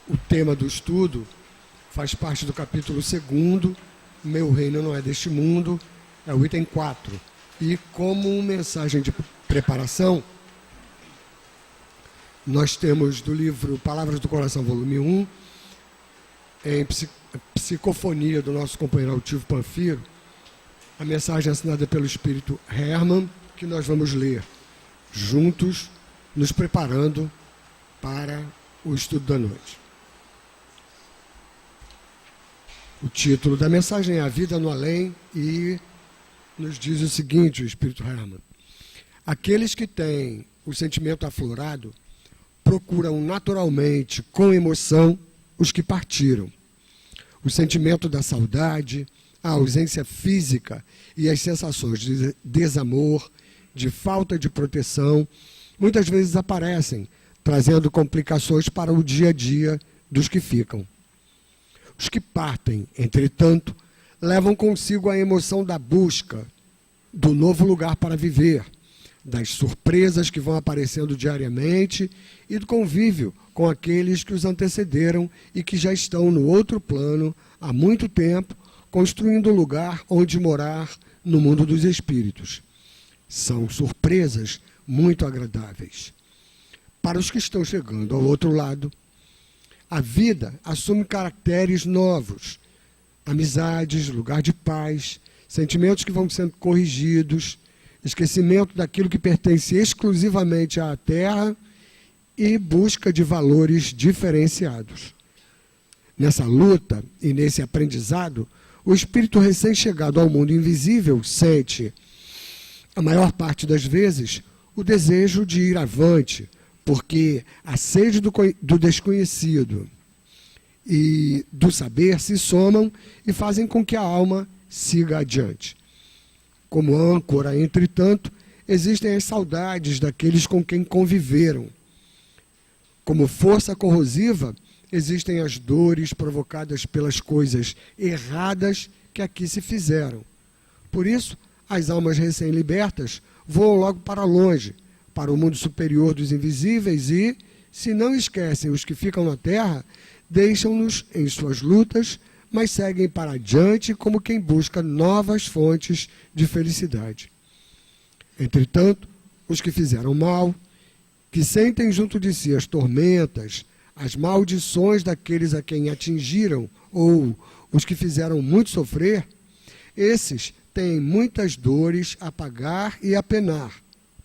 O tema do estudo faz parte do capítulo 2, Meu Reino Não É Deste Mundo, é o item 4. E como mensagem de preparação, nós temos do livro Palavras do Coração, volume 1, em psicofonia do nosso companheiro altivo Panfiro, a mensagem assinada pelo Espírito Hermann, que nós vamos ler juntos, nos preparando para o estudo da noite. O título da mensagem é A Vida no Além e nos diz o seguinte, o Espírito Hermann: aqueles que têm o sentimento aflorado procuram naturalmente, com emoção, os que partiram. O sentimento da saudade, a ausência física e as sensações de desamor, de falta de proteção, muitas vezes aparecem, trazendo complicações para o dia a dia dos que ficam. Os que partem, entretanto, levam consigo a emoção da busca do novo lugar para viver, das surpresas que vão aparecendo diariamente e do convívio com aqueles que os antecederam e que já estão no outro plano há muito tempo, construindo um lugar onde morar no mundo dos espíritos. São surpresas muito agradáveis. Para os que estão chegando ao outro lado, a vida assume caracteres novos, amizades, lugar de paz, sentimentos que vão sendo corrigidos, esquecimento daquilo que pertence exclusivamente à Terra e busca de valores diferenciados. Nessa luta e nesse aprendizado, o espírito recém-chegado ao mundo invisível sente, a maior parte das vezes, o desejo de ir avante, porque a sede do desconhecido e do saber se somam e fazem com que a alma siga adiante. Como âncora, entretanto, existem as saudades daqueles com quem conviveram. Como força corrosiva, existem as dores provocadas pelas coisas erradas que aqui se fizeram. Por isso, as almas recém-libertas voam logo para longe, para o mundo superior dos invisíveis e, se não esquecem os que ficam na Terra, deixam-nos em suas lutas, mas seguem para adiante como quem busca novas fontes de felicidade. Entretanto, os que fizeram mal, que sentem junto de si as tormentas, as maldições daqueles a quem atingiram ou os que fizeram muito sofrer, esses têm muitas dores a pagar e a penar.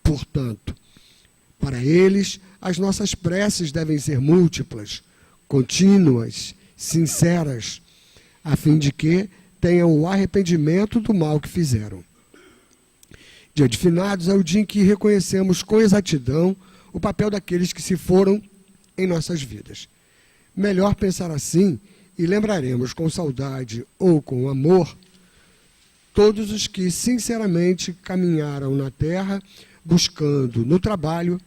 Portanto, para eles, as nossas preces devem ser múltiplas, contínuas, sinceras, a fim de que tenham o arrependimento do mal que fizeram. Dia de finados é o dia em que reconhecemos com exatidão o papel daqueles que se foram em nossas vidas. Melhor pensar assim e lembraremos com saudade ou com amor todos os que sinceramente caminharam na terra buscando no trabalho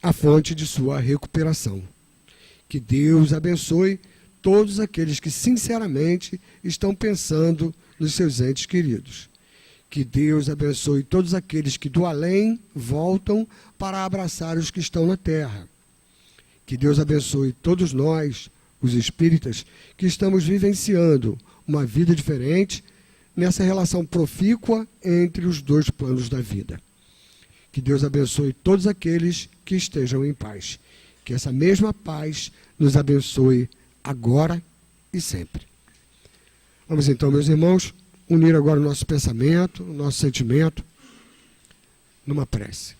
a fonte de sua recuperação. Que Deus abençoe todos aqueles que sinceramente estão pensando nos seus entes queridos. Que Deus abençoe todos aqueles que do além voltam para abraçar os que estão na terra. Que Deus abençoe todos nós, os espíritas, que estamos vivenciando uma vida diferente nessa relação profícua entre os dois planos da vida. Que Deus abençoe todos aqueles que estejam em paz. Que essa mesma paz nos abençoe agora e sempre. Vamos então, meus irmãos, unir agora o nosso pensamento, o nosso sentimento, numa prece.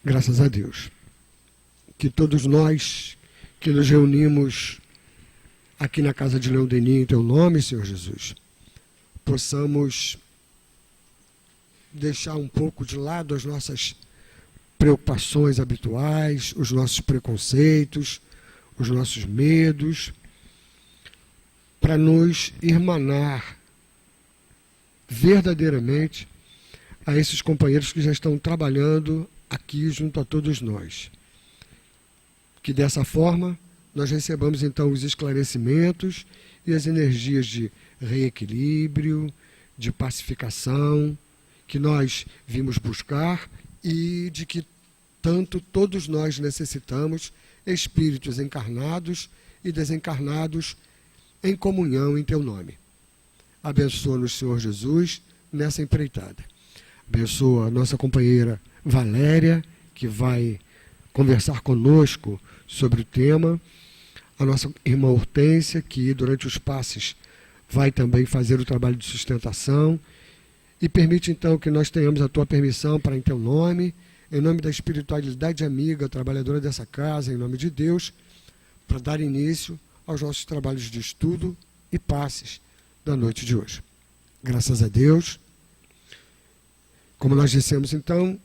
Graças a Deus, que todos nós que nos reunimos aqui na casa de Leão Denis, em teu nome, Senhor Jesus, possamos deixar um pouco de lado as nossas preocupações habituais, os nossos preconceitos, os nossos medos, para nos irmanar verdadeiramente a esses companheiros que já estão trabalhando aqui junto a todos nós. Que dessa forma nós recebamos então os esclarecimentos e as energias de reequilíbrio, de pacificação, que nós vimos buscar e de que Portanto, todos nós necessitamos espíritos encarnados e desencarnados em comunhão em teu nome. Abençoa-nos, Senhor Jesus, nessa empreitada. Abençoa a nossa companheira Valéria, que vai conversar conosco sobre o tema. A nossa irmã Hortência, que durante os passes vai também fazer o trabalho de sustentação. E permite então que nós tenhamos a tua permissão para em teu nome, em nome da espiritualidade amiga, trabalhadora dessa casa, em nome de Deus, para dar início aos nossos trabalhos de estudo e passes da noite de hoje. Graças a Deus. Como nós dissemos então,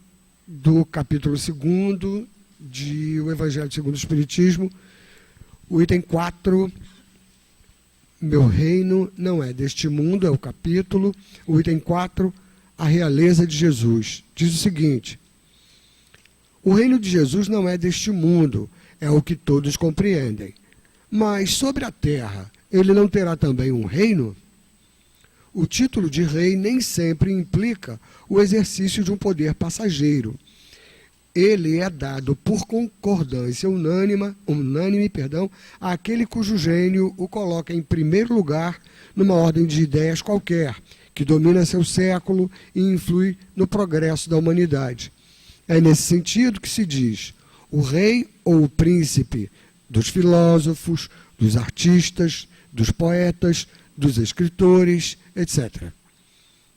do capítulo 2 de O Evangelho segundo o Espiritismo, o item 4, meu reino não é deste mundo, é o capítulo, o item 4, a realeza de Jesus. Diz o seguinte: o reino de Jesus não é deste mundo, é o que todos compreendem. Mas sobre a terra, ele não terá também um reino? O título de rei nem sempre implica o exercício de um poder passageiro. Ele é dado por concordância unânime, àquele cujo gênio o coloca em primeiro lugar numa ordem de ideias qualquer, que domina seu século e influi no progresso da humanidade. É nesse sentido que se diz o rei ou o príncipe dos filósofos, dos artistas, dos poetas, dos escritores, etc.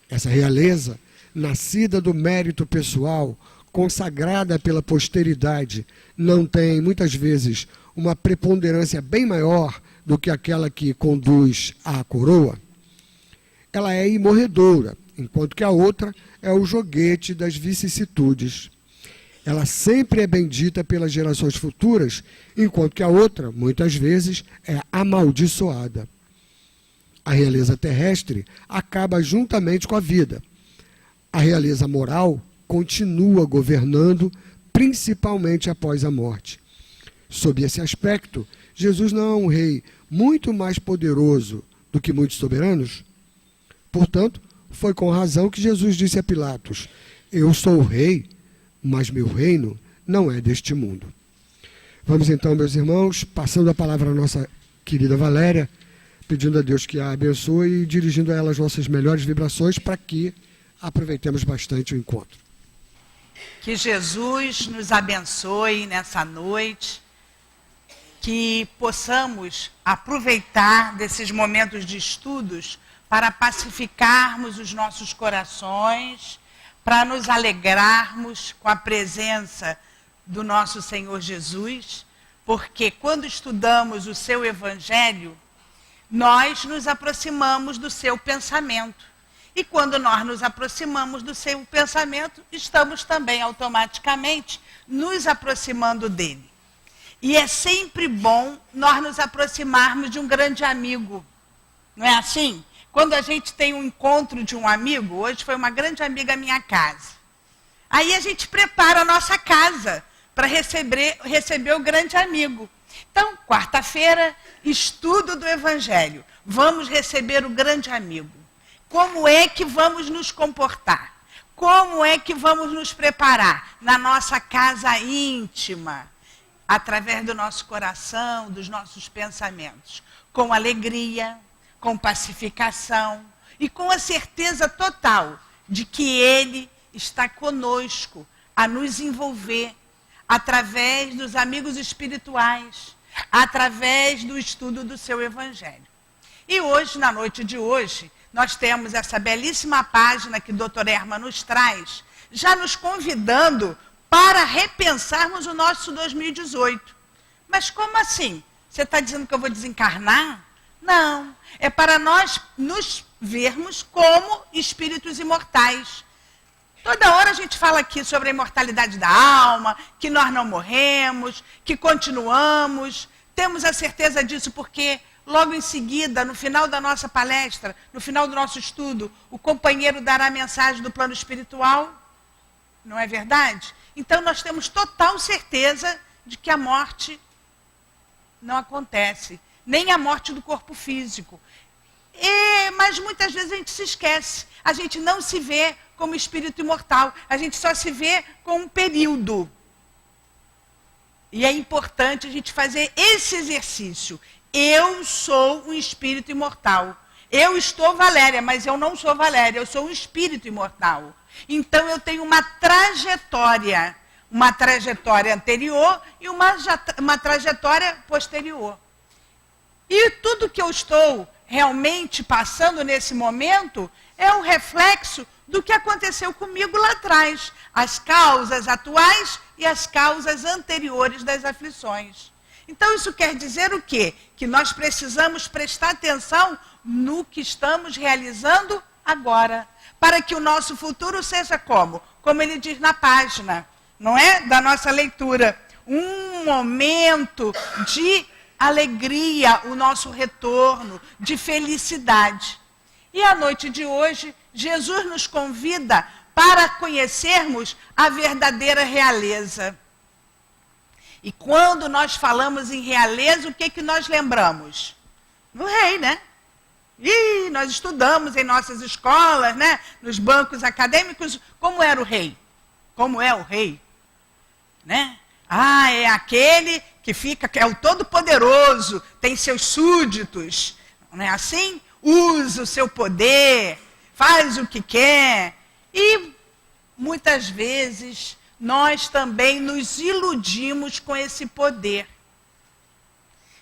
Essa realeza, nascida do mérito pessoal, consagrada pela posteridade, não tem, muitas vezes, uma preponderância bem maior do que aquela que conduz à coroa? Ela é imorredoura, enquanto que a outra é o joguete das vicissitudes. Ela sempre é bendita pelas gerações futuras, enquanto que a outra, muitas vezes, é amaldiçoada. A realeza terrestre acaba juntamente com a vida. A realeza moral continua governando, principalmente após a morte. Sob esse aspecto, Jesus não é um rei muito mais poderoso do que muitos soberanos? Portanto, foi com razão que Jesus disse a Pilatos: eu sou o rei, mas meu reino não é deste mundo. Vamos então, meus irmãos, passando a palavra à nossa querida Valéria, pedindo a Deus que a abençoe e dirigindo a ela as nossas melhores vibrações para que aproveitemos bastante o encontro. Que Jesus nos abençoe nessa noite, que possamos aproveitar desses momentos de estudos para pacificarmos os nossos corações, para nos alegrarmos com a presença do nosso Senhor Jesus, porque quando estudamos o seu Evangelho, nós nos aproximamos do seu pensamento. E quando nós nos aproximamos do seu pensamento, estamos também automaticamente nos aproximando dele. E é sempre bom nós nos aproximarmos de um grande amigo. Não é assim? Quando a gente tem um encontro de um amigo, hoje foi uma grande amiga à minha casa. Aí a gente prepara a nossa casa para receber o grande amigo. Então, quarta-feira, estudo do Evangelho. Vamos receber o grande amigo. Como é que vamos nos comportar? Como é que vamos nos preparar na nossa casa íntima? Através do nosso coração, dos nossos pensamentos. Com alegria, com pacificação e com a certeza total de que Ele está conosco a nos envolver através dos amigos espirituais, através do estudo do seu Evangelho. E hoje, na noite de hoje, nós temos essa belíssima página que o Dr. Herman nos traz, já nos convidando para repensarmos o nosso 2018. Mas como assim? Você está dizendo que eu vou desencarnar? Não, é para nós nos vermos como espíritos imortais. Toda hora a gente fala aqui sobre a imortalidade da alma, que nós não morremos, que continuamos. Temos a certeza disso porque logo em seguida, no final da nossa palestra, no final do nosso estudo, o companheiro dará a mensagem do plano espiritual. Não é verdade? Então nós temos total certeza de que a morte não acontece. Nem a morte do corpo físico. Mas muitas vezes a gente se esquece. A gente não se vê como espírito imortal. A gente só se vê com um período. E é importante a gente fazer esse exercício. Eu sou um espírito imortal. Eu estou Valéria, mas eu não sou Valéria, eu sou um espírito imortal. Então eu tenho uma trajetória anterior e uma trajetória posterior. E tudo que eu estou realmente passando nesse momento é um reflexo do que aconteceu comigo lá atrás. As causas atuais e as causas anteriores das aflições. Então isso quer dizer o quê? Que nós precisamos prestar atenção no que estamos realizando agora. Para que o nosso futuro seja como? Como ele diz na página, não é? Da nossa leitura. Um momento de alegria, o nosso retorno, de felicidade. E a noite de hoje, Jesus nos convida para conhecermos a verdadeira realeza. E quando nós falamos em realeza, o que nós lembramos? No rei, né? E nós estudamos em nossas escolas, né? Nos bancos acadêmicos, como era o rei? Como é o rei? Né? Ah, é aquele que é o todo-poderoso, tem seus súditos, não é assim? Usa o seu poder, faz o que quer. E muitas vezes nós também nos iludimos com esse poder.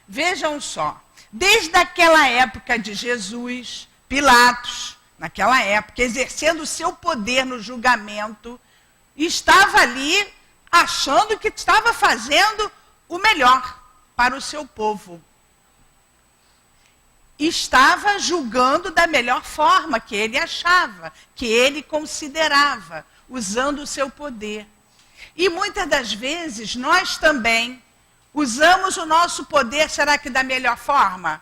Vejam só, desde aquela época de Jesus, Pilatos, naquela época, exercendo o seu poder no julgamento, estava ali achando que estava fazendo o melhor para o seu povo. Estava julgando da melhor forma que ele achava, que ele considerava, usando o seu poder. E muitas das vezes nós também usamos o nosso poder, será que da melhor forma?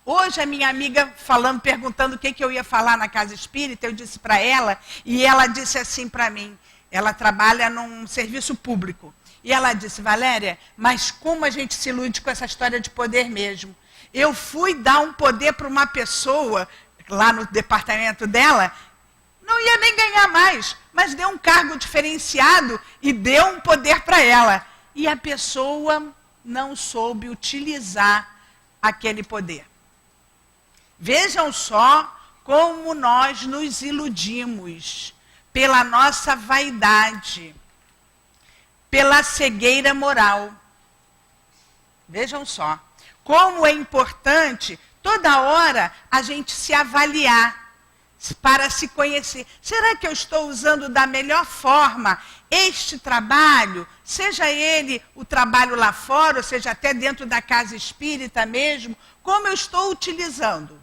Hoje a minha amiga perguntando o que eu ia falar na casa espírita, eu disse para ela, e ela disse assim para mim, ela trabalha num serviço público. E ela disse, Valéria, mas como a gente se ilude com essa história de poder mesmo? Eu fui dar um poder para uma pessoa, lá no departamento dela, não ia nem ganhar mais, mas deu um cargo diferenciado e deu um poder para ela. E a pessoa não soube utilizar aquele poder. Vejam só como nós nos iludimos pela nossa vaidade, pela cegueira moral. Vejam só, como é importante toda hora a gente se avaliar para se conhecer. Será que eu estou usando da melhor forma este trabalho, seja ele o trabalho lá fora, ou seja até dentro da casa espírita mesmo, como eu estou utilizando?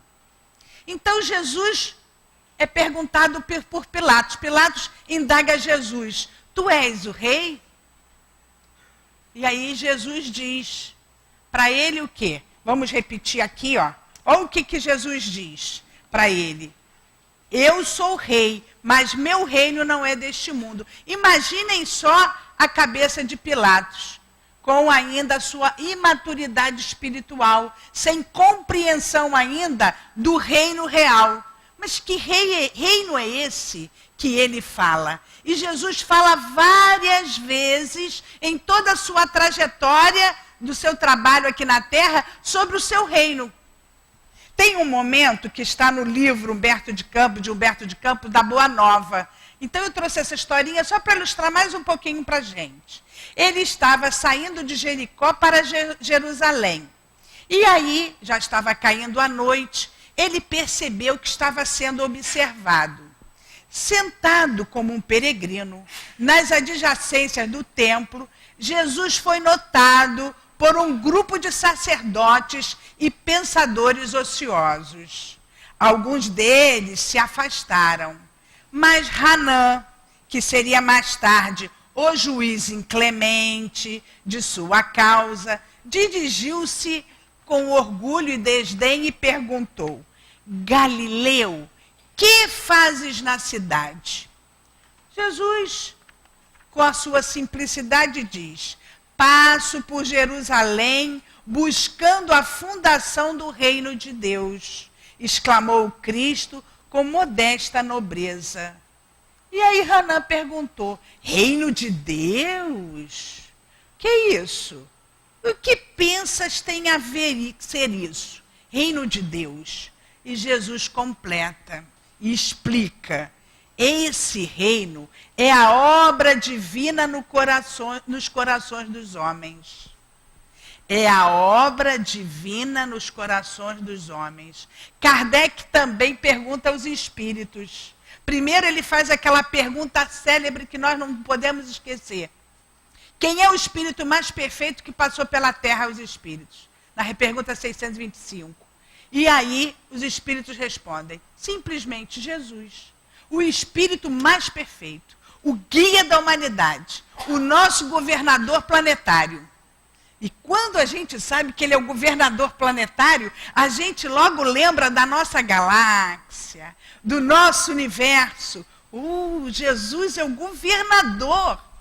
Então Jesus é perguntado por Pilatos. Pilatos indaga Jesus, tu és o rei? E aí Jesus diz para ele o quê? Vamos repetir aqui, ó. Olha o que Jesus diz para ele. Eu sou rei, mas meu reino não é deste mundo. Imaginem só a cabeça de Pilatos, com ainda a sua imaturidade espiritual, sem compreensão ainda do reino real. Mas que reino é esse que ele fala? E Jesus fala várias vezes em toda a sua trajetória do seu trabalho aqui na Terra sobre o seu reino. Tem um momento que está no livro de Humberto de Campos, da Boa Nova. Então eu trouxe essa historinha só para ilustrar mais um pouquinho para a gente. Ele estava saindo de Jericó para Jerusalém. E aí, já estava caindo a noite, ele percebeu que estava sendo observado. Sentado como um peregrino, nas adjacências do templo, Jesus foi notado por um grupo de sacerdotes e pensadores ociosos. Alguns deles se afastaram, mas Hanã, que seria mais tarde o juiz inclemente de sua causa, dirigiu-se com orgulho e desdém e perguntou, Galileu, que fazes na cidade? Jesus, com a sua simplicidade, diz, passo por Jerusalém buscando a fundação do reino de Deus, exclamou o Cristo com modesta nobreza. E aí Hanã perguntou, reino de Deus? O que isso? O que pensas tem a ver ser isso? Reino de Deus. E Jesus completa e explica. Esse reino é a obra divina nos corações dos homens. É a obra divina nos corações dos homens. Kardec também pergunta aos espíritos. Primeiro ele faz aquela pergunta célebre que nós não podemos esquecer. Quem é o espírito mais perfeito que passou pela Terra aos espíritos? Na pergunta 625. E aí os espíritos respondem, simplesmente Jesus. O espírito mais perfeito, o guia da humanidade, o nosso governador planetário. E quando a gente sabe que ele é o governador planetário, a gente logo lembra da nossa galáxia, do nosso universo. Jesus é o governador.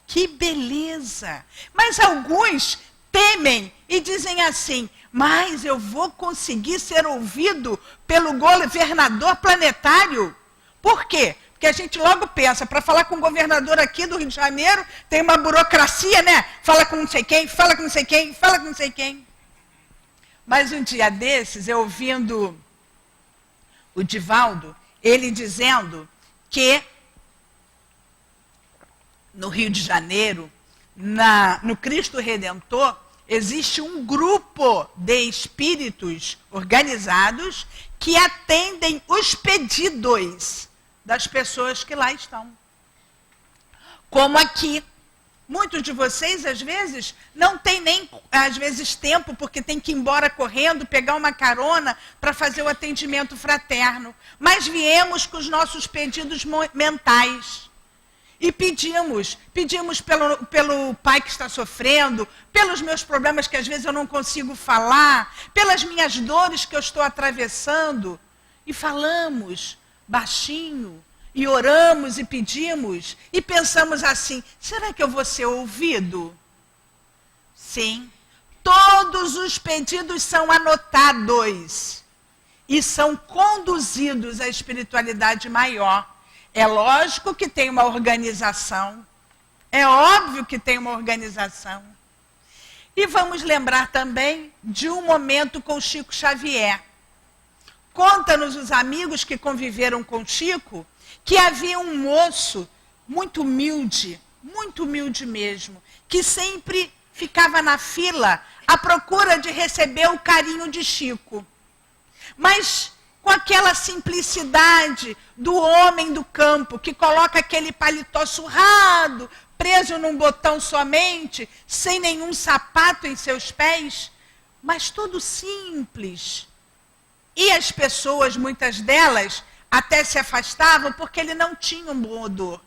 Que beleza! Mas alguns temem e dizem assim, mas eu vou conseguir ser ouvido pelo governador planetário? Por quê? Porque a gente logo pensa, para falar com o governador aqui do Rio de Janeiro, tem uma burocracia, né? Fala com não sei quem, fala com não sei quem, fala com não sei quem. Mas um dia desses, eu ouvindo o Divaldo, ele dizendo que no Rio de Janeiro, no Cristo Redentor, existe um grupo de espíritos organizados que atendem os pedidos das pessoas que lá estão. Como aqui. Muitos de vocês, às vezes, não tem nem, às vezes, tempo, porque tem que ir embora correndo, pegar uma carona para fazer o atendimento fraterno. Mas viemos com os nossos pedidos mentais. E pedimos pelo pai que está sofrendo, pelos meus problemas que às vezes eu não consigo falar, pelas minhas dores que eu estou atravessando. E falamos baixinho, e oramos e pedimos, e pensamos assim, será que eu vou ser ouvido? Sim, todos os pedidos são anotados e são conduzidos à espiritualidade maior. É lógico que tem uma organização, é óbvio que tem uma organização. E vamos lembrar também de um momento com Chico Xavier. Conta-nos os amigos que conviveram com Chico, que havia um moço muito humilde mesmo, que sempre ficava na fila à procura de receber o carinho de Chico. Mas com aquela simplicidade do homem do campo, que coloca aquele paletó surrado, preso num botão somente, sem nenhum sapato em seus pés, mas todo simples. E as pessoas, muitas delas, até se afastavam porque ele não tinha um bom odor.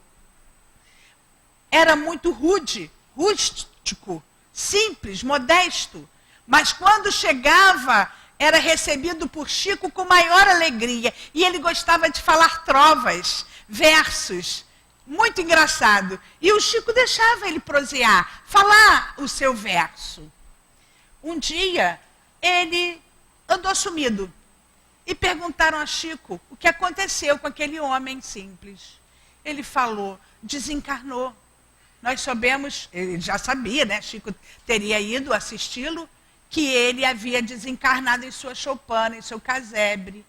Era muito rústico, simples, modesto. Mas quando chegava, era recebido por Chico com maior alegria. E ele gostava de falar trovas, versos. Muito engraçado. E o Chico deixava ele prosear, falar o seu verso. Um dia, ele andou sumido. E perguntaram a Chico o que aconteceu com aquele homem simples. Ele falou, desencarnou. Nós soubemos, ele já sabia, né? Chico teria ido assisti-lo, que ele havia desencarnado em sua choupana, em seu casebre.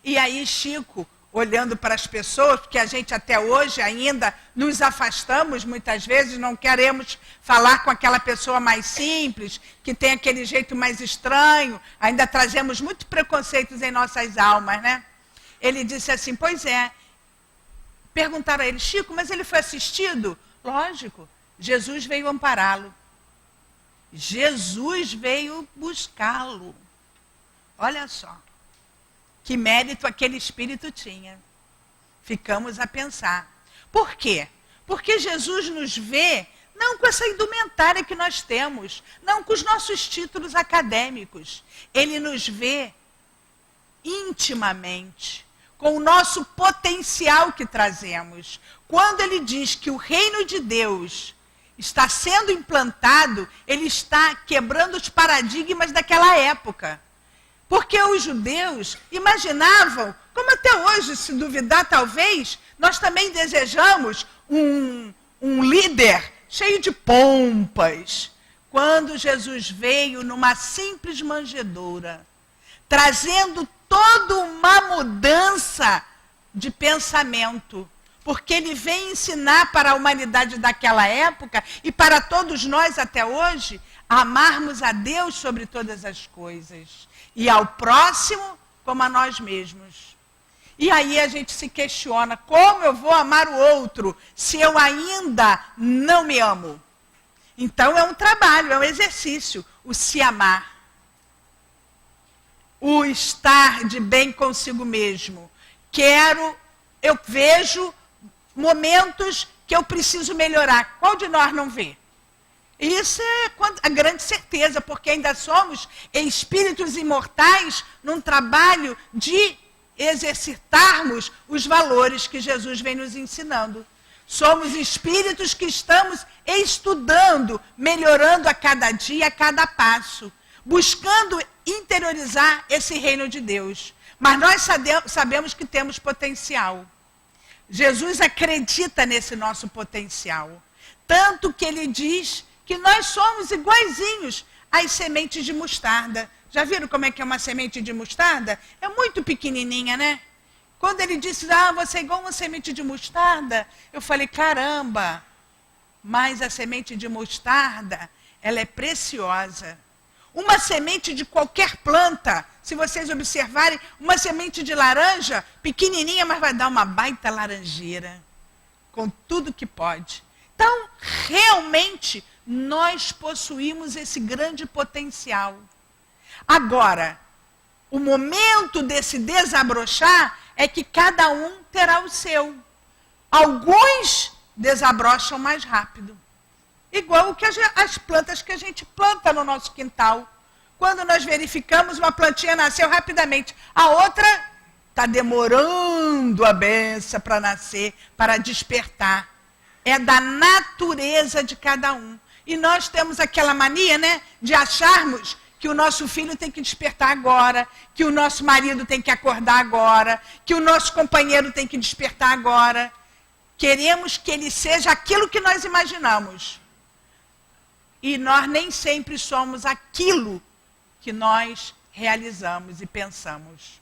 E aí Chico, olhando para as pessoas, porque a gente até hoje ainda nos afastamos muitas vezes, não queremos falar com aquela pessoa mais simples, que tem aquele jeito mais estranho, ainda trazemos muito preconceitos em nossas almas, né? Ele disse assim, pois é. Perguntaram a ele, Chico, mas ele foi assistido? Lógico, Jesus veio ampará-lo. Jesus veio buscá-lo. Olha só. Que mérito aquele espírito tinha. Ficamos a pensar. Por quê? Porque Jesus nos vê, não com essa indumentária que nós temos, não com os nossos títulos acadêmicos. Ele nos vê intimamente, com o nosso potencial que trazemos. Quando ele diz que o reino de Deus está sendo implantado, ele está quebrando os paradigmas daquela época. Porque os judeus imaginavam, como até hoje, se duvidar talvez, nós também desejamos um líder cheio de pompas, quando Jesus veio numa simples manjedoura, trazendo toda uma mudança de pensamento, porque ele vem ensinar para a humanidade daquela época e para todos nós até hoje, a amarmos a Deus sobre todas as coisas e ao próximo como a nós mesmos. E aí a gente se questiona, como eu vou amar o outro se eu ainda não me amo? Então é um trabalho, é um exercício, o se amar. O estar de bem consigo mesmo. Eu vejo momentos que eu preciso melhorar. Qual de nós não vê? Isso é a grande certeza, porque ainda somos espíritos imortais num trabalho de exercitarmos os valores que Jesus vem nos ensinando. Somos espíritos que estamos estudando, melhorando a cada dia, a cada passo, buscando interiorizar esse reino de Deus. Mas nós sabemos que temos potencial. Jesus acredita nesse nosso potencial. Tanto que ele diz que nós somos iguaizinhos às sementes de mostarda. Já viram como é que é uma semente de mostarda? É muito pequenininha, né? Quando ele disse, você é igual uma semente de mostarda, eu falei, caramba, mas a semente de mostarda, ela é preciosa. Uma semente de qualquer planta, se vocês observarem, uma semente de laranja, pequenininha, mas vai dar uma baita laranjeira, com tudo que pode. Então, realmente, nós possuímos esse grande potencial. Agora, o momento desse desabrochar é que cada um terá o seu. Alguns desabrocham mais rápido. Igual que as plantas que a gente planta no nosso quintal. Quando nós verificamos, uma plantinha nasceu rapidamente. A outra está demorando a benção para nascer, para despertar. É da natureza de cada um. E nós temos aquela mania, né, de acharmos que o nosso filho tem que despertar agora, que o nosso marido tem que acordar agora, que o nosso companheiro tem que despertar agora. Queremos que ele seja aquilo que nós imaginamos. E nós nem sempre somos aquilo que nós realizamos e pensamos.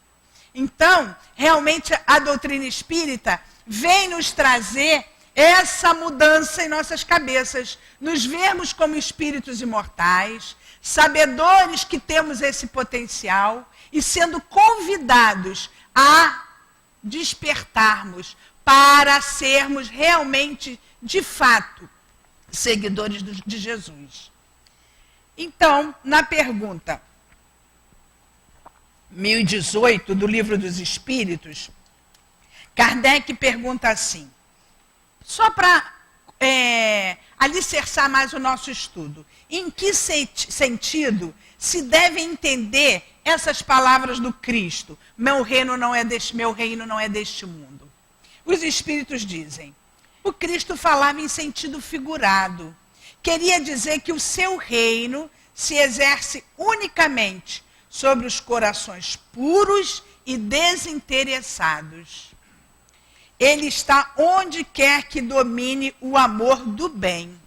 Então, realmente, a doutrina espírita vem nos trazer essa mudança em nossas cabeças, nos vermos como espíritos imortais, sabedores que temos esse potencial e sendo convidados a despertarmos para sermos realmente, de fato, seguidores de Jesus. Então, na pergunta 1018 do Livro dos Espíritos, Kardec pergunta assim, só para alicerçar mais o nosso estudo, em que sentido se deve entender essas palavras do Cristo? Meu reino não é deste mundo. Os Espíritos dizem, o Cristo falava em sentido figurado. Queria dizer que o seu reino se exerce unicamente sobre os corações puros e desinteressados. Ele está onde quer que domine o amor do bem.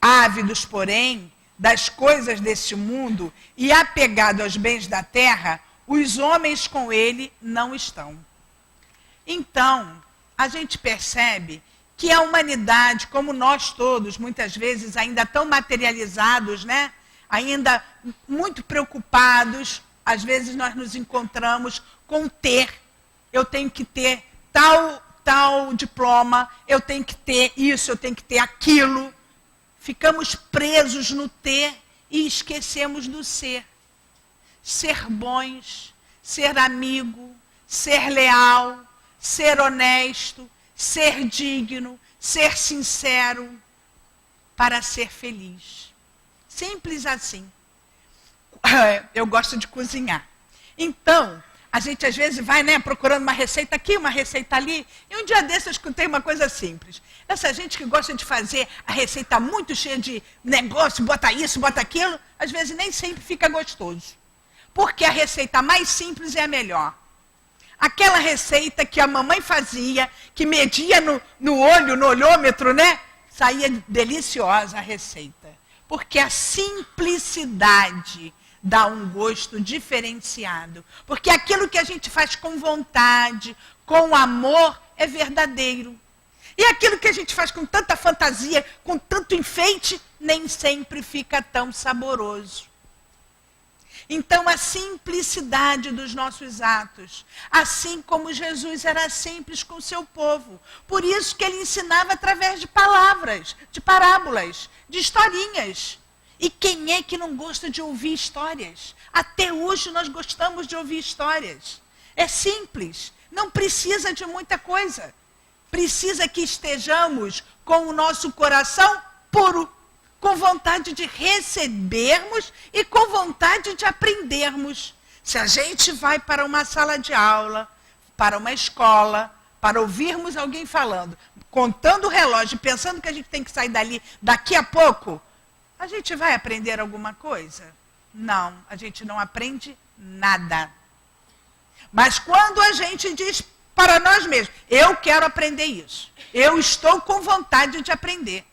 Ávidos, porém, das coisas deste mundo e apegado aos bens da terra, os homens com ele não estão. Então, a gente percebe que a humanidade, como nós todos, muitas vezes ainda tão materializados, né? Ainda muito preocupados, às vezes nós nos encontramos com ter. Eu tenho que ter tal diploma, eu tenho que ter isso, eu tenho que ter aquilo. Ficamos presos no ter e esquecemos do ser. Ser bons, ser amigo, ser leal, ser honesto, ser digno, ser sincero, para ser feliz. Simples assim. Eu gosto de cozinhar. Então, a gente às vezes vai, né, procurando uma receita aqui, uma receita ali. E um dia desses eu escutei uma coisa simples. Essa gente que gosta de fazer a receita muito cheia de negócio, bota isso, bota aquilo, às vezes nem sempre fica gostoso. Porque a receita mais simples é a melhor. Aquela receita que a mamãe fazia, que media no olho, no olhômetro, né? Saía deliciosa a receita. Porque a simplicidade dá um gosto diferenciado. Porque aquilo que a gente faz com vontade, com amor, é verdadeiro. E aquilo que a gente faz com tanta fantasia, com tanto enfeite, nem sempre fica tão saboroso. Então, a simplicidade dos nossos atos, assim como Jesus era simples com o seu povo. Por isso que ele ensinava através de palavras, de parábolas, de historinhas. E quem é que não gosta de ouvir histórias? Até hoje nós gostamos de ouvir histórias. É simples, não precisa de muita coisa. Precisa que estejamos com o nosso coração puro, com vontade de recebermos e com vontade de aprendermos. Se a gente vai para uma sala de aula, para uma escola, para ouvirmos alguém falando, contando o relógio, pensando que a gente tem que sair dali daqui a pouco, a gente vai aprender alguma coisa? Não, a gente não aprende nada. Mas quando a gente diz para nós mesmos, eu quero aprender isso, eu estou com vontade de aprender,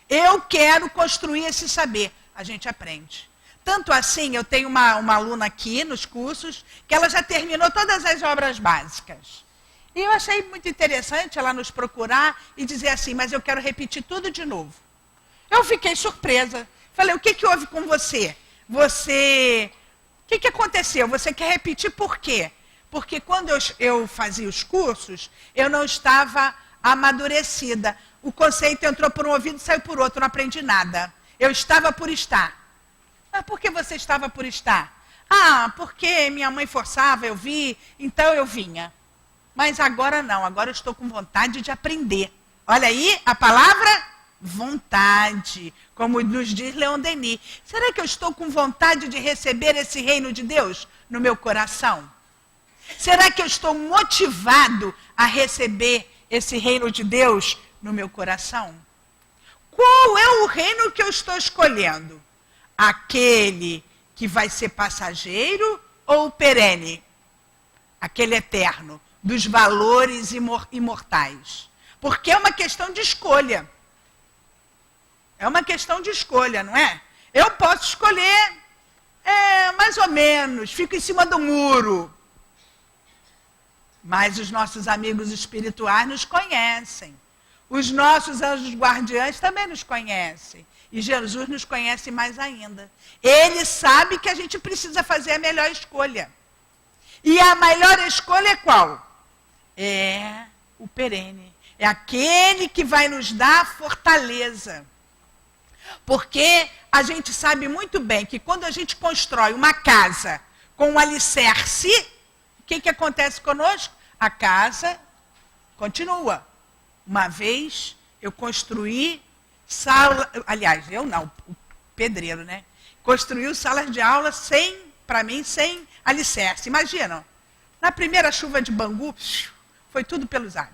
eu quero construir esse saber, a gente aprende. Tanto assim, eu tenho uma aluna aqui nos cursos, que ela já terminou todas as obras básicas. E eu achei muito interessante ela nos procurar e dizer assim, mas eu quero repetir tudo de novo. Eu fiquei surpresa. Falei, o que houve com você? O que aconteceu? Você quer repetir por quê? Porque quando eu fazia os cursos, eu não estava amadurecida. O conceito entrou por um ouvido e saiu por outro, não aprendi nada. Eu estava por estar. Mas por que você estava por estar? Ah, porque minha mãe forçava, eu vi, então eu vinha. Mas agora não, agora eu estou com vontade de aprender. Olha aí a palavra vontade, como nos diz Leon Denis. Será que eu estou com vontade de receber esse reino de Deus no meu coração? Será que eu estou motivado a receber esse reino de Deus no meu coração? Qual é o reino que eu estou escolhendo? Aquele que vai ser passageiro ou o perene? Aquele eterno, dos valores imortais. Porque é uma questão de escolha. É uma questão de escolha, não é? Eu posso escolher, mais ou menos, fico em cima do muro. Mas os nossos amigos espirituais nos conhecem. Os nossos anjos guardiães também nos conhecem. E Jesus nos conhece mais ainda. Ele sabe que a gente precisa fazer a melhor escolha. E a melhor escolha é qual? É o perene. É aquele que vai nos dar fortaleza. Porque a gente sabe muito bem que quando a gente constrói uma casa com um alicerce, o que acontece conosco? A casa continua. Uma vez eu construí sala, aliás, eu não, o pedreiro, né? Construiu salas de aula para mim, sem alicerce. Imaginam, na primeira chuva de Bangu, foi tudo pelos ares.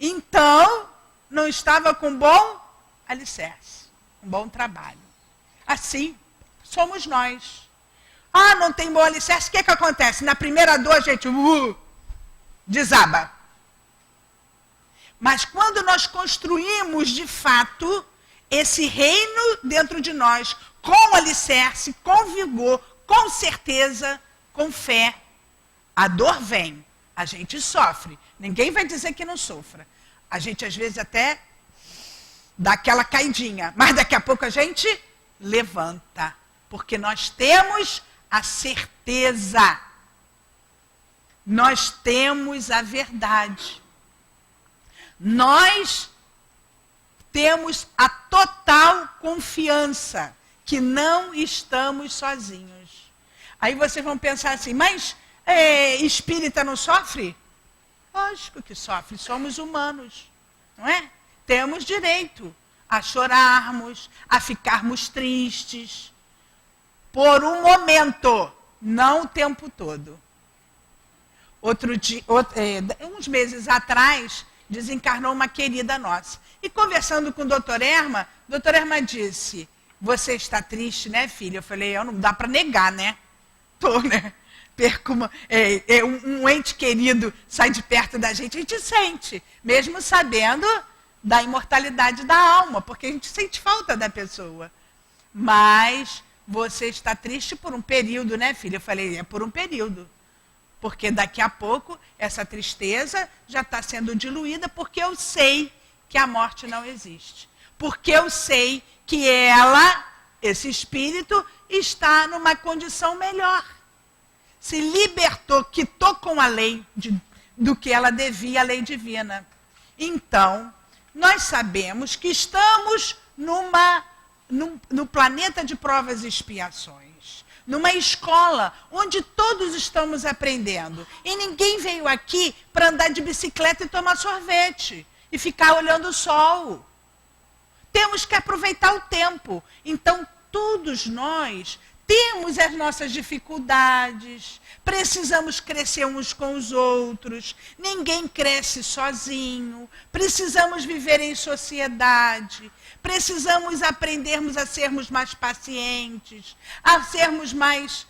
Então, não estava com bom alicerce, um bom trabalho. Assim, somos nós. Ah, não tem bom alicerce, o que acontece? Na primeira dor, a gente desaba. Mas quando nós construímos, de fato, esse reino dentro de nós, com alicerce, com vigor, com certeza, com fé, a dor vem, a gente sofre. Ninguém vai dizer que não sofra. A gente, às vezes, até dá aquela caidinha, mas daqui a pouco a gente levanta, porque nós temos a certeza. Nós temos a verdade. Nós temos a total confiança que não estamos sozinhos. Aí vocês vão pensar assim, mas espírita não sofre? Lógico que sofre, somos humanos, não é? Temos direito a chorarmos, a ficarmos tristes, por um momento, não o tempo todo. Uns meses atrás, desencarnou uma querida nossa. E conversando com o doutor Erma disse, você está triste, né, filha? Eu falei, não dá para negar, né? Tô, né? Um ente querido sai de perto da gente, a gente sente, mesmo sabendo da imortalidade da alma, porque a gente sente falta da pessoa. mas você está triste por um período, né, filha? Eu falei, é por um período. Porque daqui a pouco essa tristeza já está sendo diluída, porque eu sei que a morte não existe. Porque eu sei que ela, esse espírito, está numa condição melhor. Se libertou, quitou com a lei do que ela devia, a lei divina. Então, nós sabemos que estamos no planeta de provas e expiações, numa escola onde todos estamos aprendendo. E ninguém veio aqui para andar de bicicleta e tomar sorvete e ficar olhando o sol. Temos que aproveitar o tempo. Então, todos nós temos as nossas dificuldades, precisamos crescer uns com os outros, ninguém cresce sozinho, precisamos viver em sociedade, precisamos aprendermos a sermos mais pacientes, a sermos mais,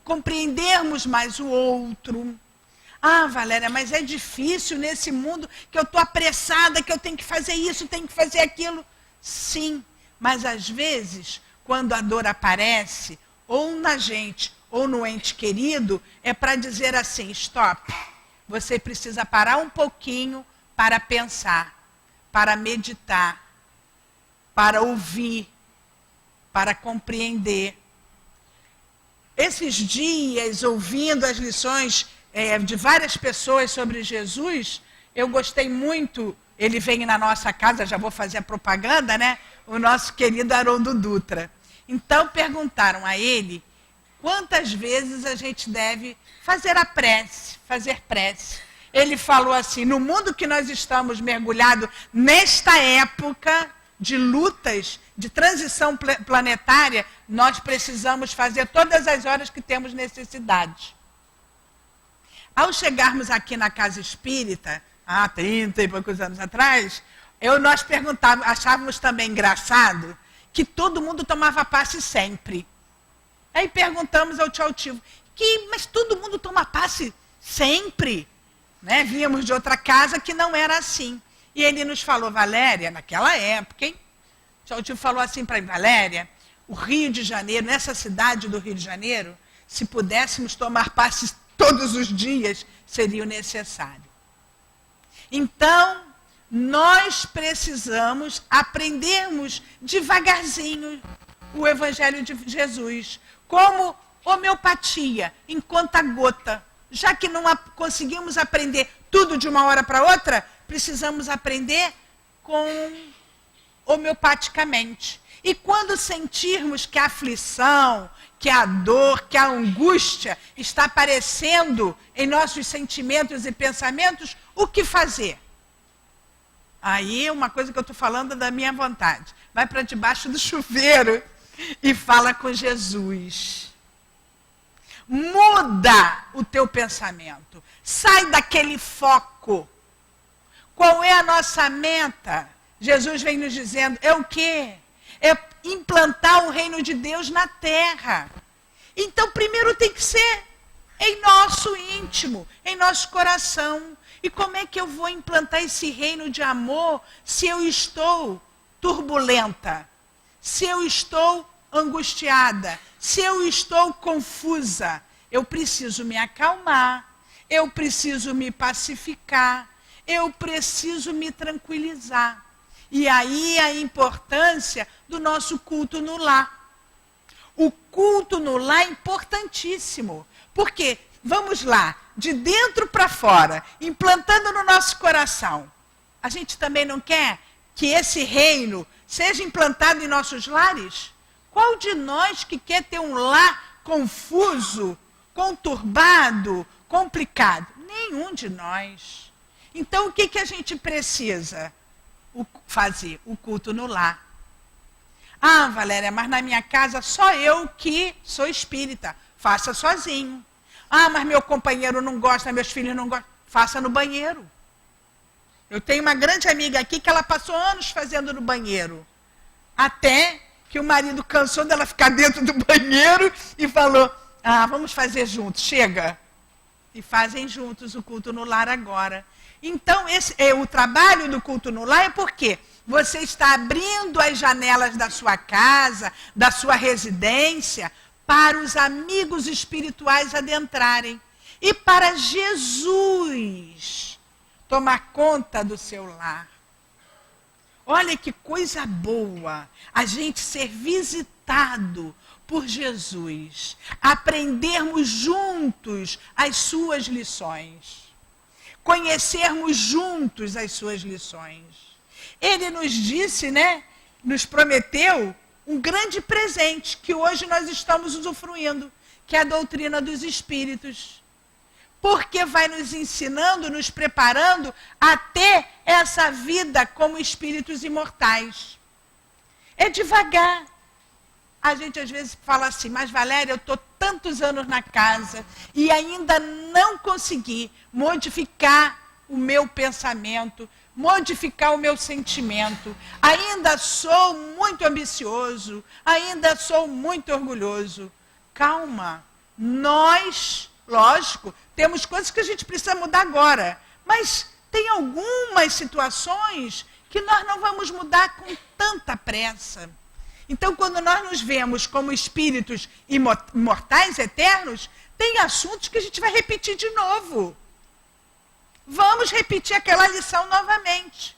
compreendermos mais o outro. Ah, Valéria, mas é difícil nesse mundo que eu estou apressada, que eu tenho que fazer isso, tenho que fazer aquilo. Sim, mas às vezes, quando a dor aparece, ou na gente, ou no ente querido, é para dizer assim, stop. Você precisa parar um pouquinho para pensar, para meditar, para ouvir, para compreender. Esses dias, ouvindo as lições de várias pessoas sobre Jesus, eu gostei muito. Ele vem na nossa casa, já vou fazer a propaganda, né? O nosso querido Haroldo Dutra. Então perguntaram a ele quantas vezes a gente deve fazer a prece, fazer prece. Ele falou assim, no mundo que nós estamos mergulhados, nesta época de lutas, de transição planetária, nós precisamos fazer todas as horas que temos necessidade. Ao chegarmos aqui na Casa Espírita, há 30 e poucos anos atrás, nós perguntávamos, achávamos também engraçado que todo mundo tomava passe sempre. Aí perguntamos ao tio Altivo, mas todo mundo toma passe sempre? Né? Vínhamos de outra casa que não era assim. E ele nos falou, Valéria, naquela época, hein? O tio Altivo falou assim para mim, Valéria, o Rio de Janeiro, nessa cidade do Rio de Janeiro, se pudéssemos tomar passe todos os dias, seria o necessário. Então, nós precisamos aprendermos devagarzinho o Evangelho de Jesus, como homeopatia, em conta-gota. Já que não conseguimos aprender tudo de uma hora para outra, precisamos aprender homeopaticamente. E quando sentirmos que a aflição, que a dor, que a angústia está aparecendo em nossos sentimentos e pensamentos, o que fazer? Aí, uma coisa que eu estou falando é da minha vontade. Vai para debaixo do chuveiro e fala com Jesus. Muda o teu pensamento. Sai daquele foco. Qual é a nossa meta? Jesus vem nos dizendo, é o quê? É implantar o reino de Deus na terra. Então, primeiro tem que ser em nosso íntimo, em nosso coração. E como é que eu vou implantar esse reino de amor se eu estou turbulenta, se eu estou angustiada, se eu estou confusa? Eu preciso me acalmar, eu preciso me pacificar, eu preciso me tranquilizar. E aí a importância do nosso culto no lar. O culto no lar é importantíssimo, porque, vamos lá, de dentro para fora, implantando no nosso coração. A gente também não quer que esse reino seja implantado em nossos lares? Qual de nós que quer ter um lar confuso, conturbado, complicado? Nenhum de nós. Então, o que a gente precisa fazer? O culto no lar. Ah, Valéria, mas na minha casa só eu que sou espírita. Faça sozinho. Ah, mas meu companheiro não gosta, meus filhos não gostam. Faça no banheiro. Eu tenho uma grande amiga aqui que ela passou anos fazendo no banheiro. Até que o marido cansou dela ficar dentro do banheiro e falou, vamos fazer juntos, chega. E fazem juntos o culto no lar agora. Então, o trabalho do culto no lar é porque você está abrindo as janelas da sua casa, da sua residência, para os amigos espirituais adentrarem. E para Jesus tomar conta do seu lar. Olha que coisa boa a gente ser visitado por Jesus, aprendermos juntos as suas lições, conhecermos juntos as suas lições. Ele nos disse, né, nos prometeu um grande presente que hoje nós estamos usufruindo, que é a doutrina dos espíritos. Porque vai nos ensinando, nos preparando a ter essa vida como espíritos imortais. É devagar. A gente às vezes fala assim, mas Valéria, eu estou tantos anos na casa e ainda não consegui modificar o meu pensamento, modificar o meu sentimento. Ainda sou muito ambicioso, ainda sou muito orgulhoso. Calma, nós, lógico, temos coisas que a gente precisa mudar agora, mas tem algumas situações que nós não vamos mudar com tanta pressa. Então, quando nós nos vemos como espíritos imortais, eternos, tem assuntos que a gente vai repetir de novo. Vamos repetir aquela lição novamente,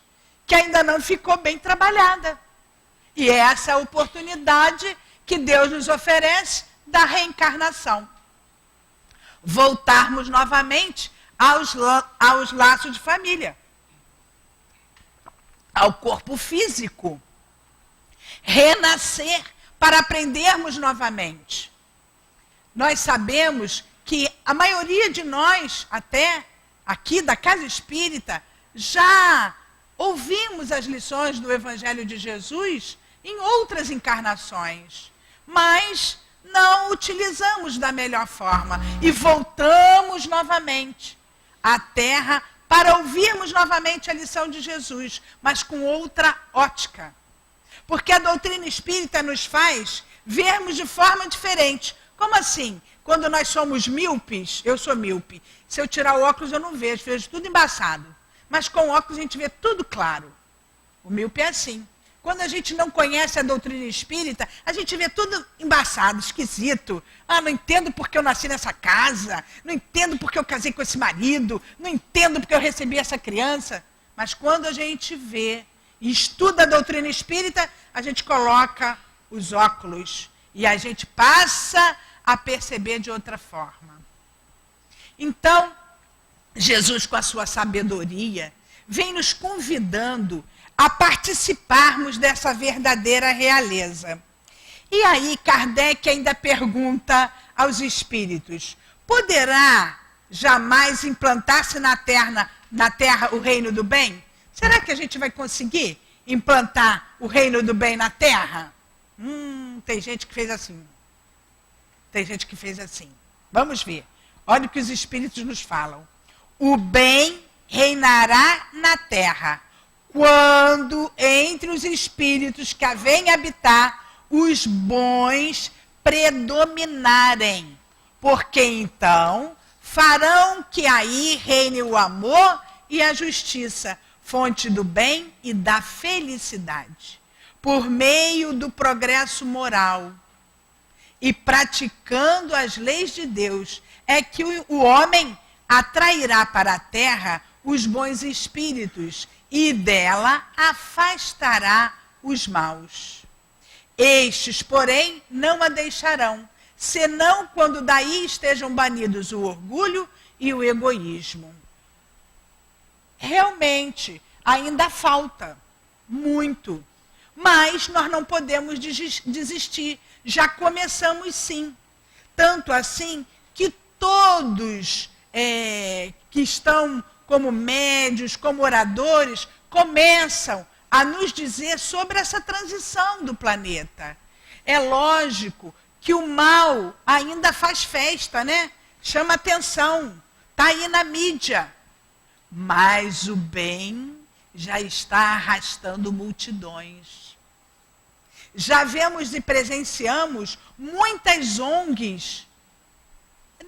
que ainda não ficou bem trabalhada. E é essa oportunidade que Deus nos oferece da reencarnação. Voltarmos novamente aos laços de família, ao corpo físico. Renascer para aprendermos novamente. Nós sabemos que a maioria de nós, até aqui da Casa Espírita, já ouvimos as lições do Evangelho de Jesus em outras encarnações, mas não utilizamos da melhor forma e voltamos novamente à Terra para ouvirmos novamente a lição de Jesus, mas com outra ótica. Porque a doutrina espírita nos faz vermos de forma diferente. Como assim? Quando nós somos míopes, eu sou míope, se eu tirar o óculos eu não vejo tudo embaçado. Mas com o óculos a gente vê tudo claro. O míope é assim. Quando a gente não conhece a doutrina espírita, a gente vê tudo embaçado, esquisito. Ah, não entendo porque eu nasci nessa casa, não entendo porque eu casei com esse marido, não entendo porque eu recebi essa criança. Mas quando a gente vê e estuda a doutrina espírita, a gente coloca os óculos e a gente passa a perceber de outra forma. Então, Jesus, com a sua sabedoria, vem nos convidando a participarmos dessa verdadeira realeza. E aí, Kardec ainda pergunta aos espíritos: poderá jamais implantar-se na terra o reino do bem? Será que a gente vai conseguir implantar o reino do bem na Terra? Tem gente que fez assim. Tem gente que fez assim. Vamos ver. Olha o que os espíritos nos falam. O bem reinará na Terra, quando entre os espíritos que a vêm habitar, os bons predominarem. Porque então farão que aí reine o amor e a justiça, fonte do bem e da felicidade, por meio do progresso moral. E praticando as leis de Deus, é que o homem atrairá para a terra os bons espíritos e dela afastará os maus. Estes, porém, não a deixarão, senão quando daí estejam banidos o orgulho e o egoísmo. Realmente, ainda falta muito, mas nós não podemos desistir. Já começamos sim. Tanto assim que todos que estão como médios, como oradores, começam a nos dizer sobre essa transição do planeta. É lógico que o mal ainda faz festa, né? Chama atenção, está aí na mídia. Mas o bem já está arrastando multidões. Já vemos e presenciamos muitas ONGs,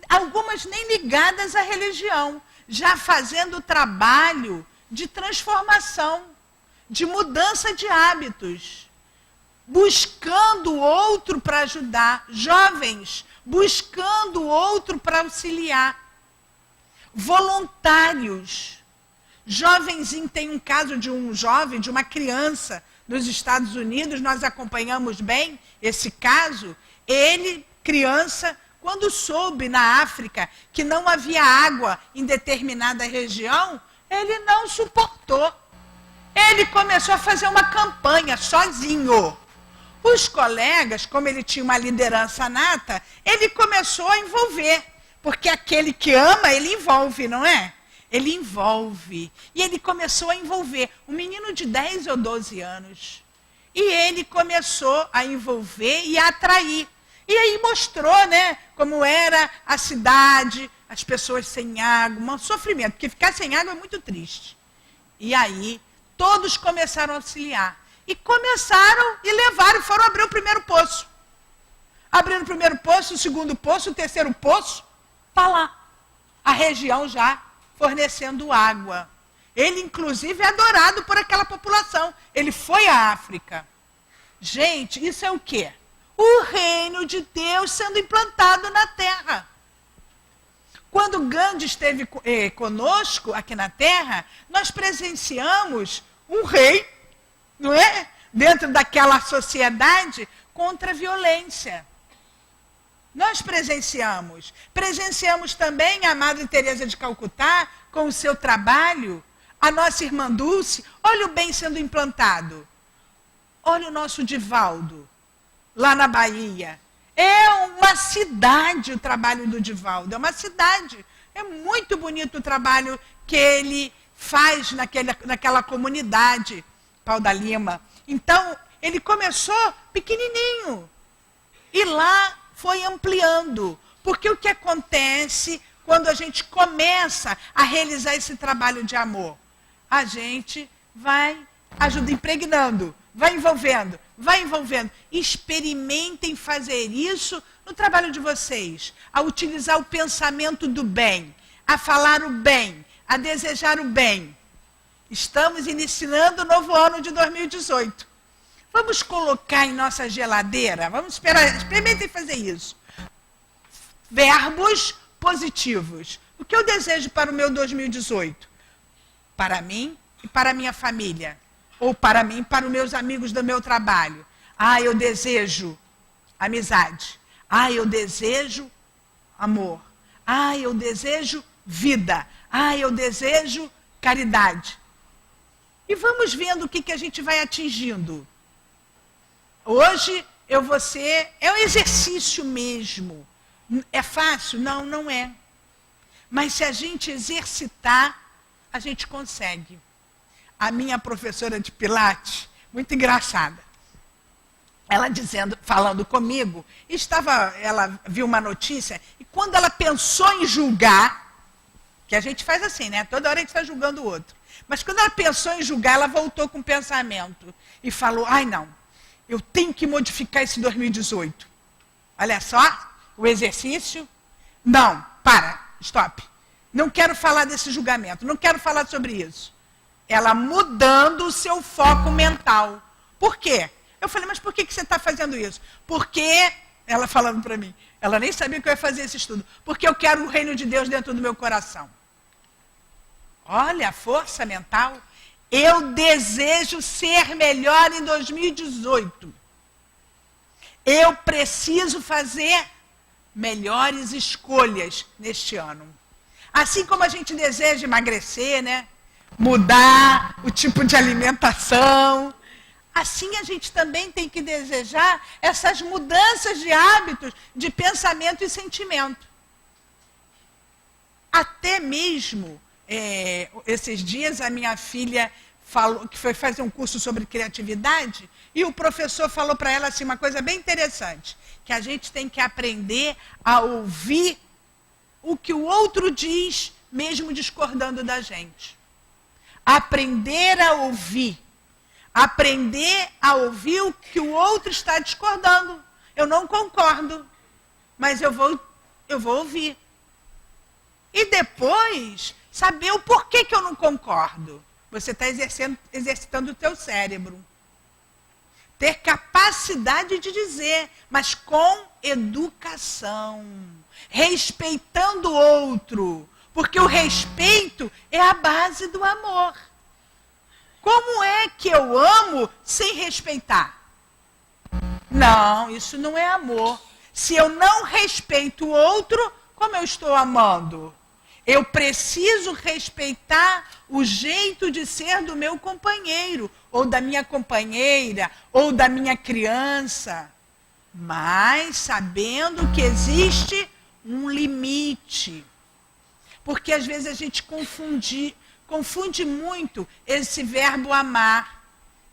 algumas nem ligadas à religião, já fazendo o trabalho de transformação, de mudança de hábitos, buscando o outro para ajudar, jovens buscando o outro para auxiliar, voluntários. Jovenzinho, tem um caso de um jovem, de uma criança nos Estados Unidos, nós acompanhamos bem esse caso. Ele, criança, quando soube na África que não havia água em determinada região, ele não suportou. Ele começou a fazer uma campanha sozinho. Os colegas, como ele tinha uma liderança nata, ele começou a envolver. Porque aquele que ama, ele envolve, não é? Ele envolve. E ele começou a envolver um menino de 10 ou 12 anos. E ele começou a envolver e a atrair. E aí mostrou, né, como era a cidade, as pessoas sem água, um sofrimento, porque ficar sem água é muito triste. E aí todos começaram a auxiliar. E começaram e levaram, foram abrir o primeiro poço. Abrindo o primeiro poço, o segundo poço, o terceiro poço, está lá. A região já fornecendo água. Ele, inclusive, é adorado por aquela população. Ele foi à África. Gente, isso é o quê? O reino de Deus sendo implantado na terra. Quando Gandhi esteve conosco aqui na terra, nós presenciamos um rei, não é? Dentro daquela sociedade contra a violência. Nós presenciamos. Presenciamos também a Madre Teresa de Calcutá com o seu trabalho, a nossa irmã Dulce. Olha o bem sendo implantado. Olha o nosso Divaldo, lá na Bahia. É uma cidade o trabalho do Divaldo, é uma cidade. É muito bonito o trabalho que ele faz naquela comunidade, Pau da Lima. Então, ele começou pequenininho e lá foi ampliando. Porque o que acontece quando a gente começa a realizar esse trabalho de amor? A gente vai impregnando, vai envolvendo, vai envolvendo. Experimentem fazer isso no trabalho de vocês, a utilizar o pensamento do bem, a falar o bem, a desejar o bem. Estamos iniciando o novo ano de 2018. Vamos colocar em nossa geladeira, vamos esperar, experimentem fazer isso. Verbos positivos. O que eu desejo para o meu 2018? Para mim e para a minha família. Ou para mim, para os meus amigos do meu trabalho. Ah, eu desejo amizade. Ah, eu desejo amor. Ah, eu desejo vida. Ah, eu desejo caridade. E vamos vendo o que a gente vai atingindo. Hoje eu vou ser... É um exercício mesmo. É fácil? Não, não é. Mas se a gente exercitar, a gente consegue. A minha professora de Pilates, muito engraçada, ela falando comigo, ela viu uma notícia, e quando ela pensou em julgar, que a gente faz assim, né? Toda hora a gente está julgando o outro. Mas quando ela pensou em julgar, ela voltou com o pensamento e falou, ai não, eu tenho que modificar esse 2018. Olha só, o exercício. Não, stop. Não quero falar desse julgamento, não quero falar sobre isso. Ela mudando o seu foco mental. Por quê? Eu falei, mas por que você está fazendo isso? Porque, ela falando para mim, ela nem sabia que eu ia fazer esse estudo. Porque eu quero o reino de Deus dentro do meu coração. Olha a força mental. Eu desejo ser melhor em 2018. Eu preciso fazer melhores escolhas neste ano. Assim como a gente deseja emagrecer, né? Mudar o tipo de alimentação. Assim a gente também tem que desejar essas mudanças de hábitos, de pensamento e sentimento. Até mesmo, esses dias, a minha filha falou que foi fazer um curso sobre criatividade e o professor falou para ela assim, uma coisa bem interessante, que a gente tem que aprender a ouvir o que o outro diz, mesmo discordando da gente. Aprender a ouvir. Aprender a ouvir o que o outro está discordando. Eu não concordo, mas eu vou ouvir. E depois, saber o porquê que eu não concordo. Você está exercitando o teu cérebro. Ter capacidade de dizer, mas com educação, respeitando o outro, porque o respeito é a base do amor. Como é que eu amo sem respeitar? Não, isso não é amor. Se eu não respeito o outro, como eu estou amando? Eu preciso respeitar o jeito de ser do meu companheiro, ou da minha companheira, ou da minha criança, mas sabendo que existe um limite. Porque às vezes a gente confunde muito esse verbo amar,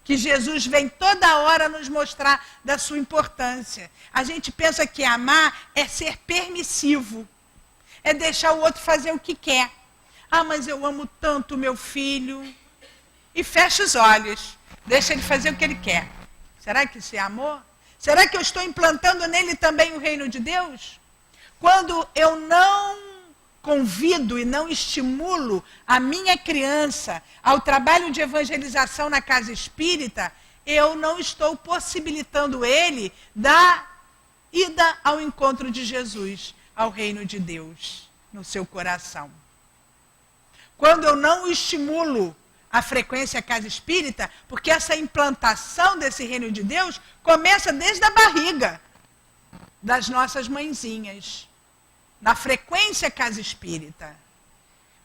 que Jesus vem toda hora nos mostrar da sua importância. A gente pensa que amar é ser permissivo, é deixar o outro fazer o que quer. Ah, mas eu amo tanto o meu filho. E fecha os olhos, deixa ele fazer o que ele quer. Será que isso é amor? Será que eu estou implantando nele também o reino de Deus? Quando eu não convido e não estimulo a minha criança ao trabalho de evangelização na casa espírita, eu não estou possibilitando ele da ida ao encontro de Jesus, ao reino de Deus, no seu coração. Quando eu não estimulo a frequência casa espírita, porque essa implantação desse reino de Deus começa desde a barriga das nossas mãezinhas, na frequência casa espírita.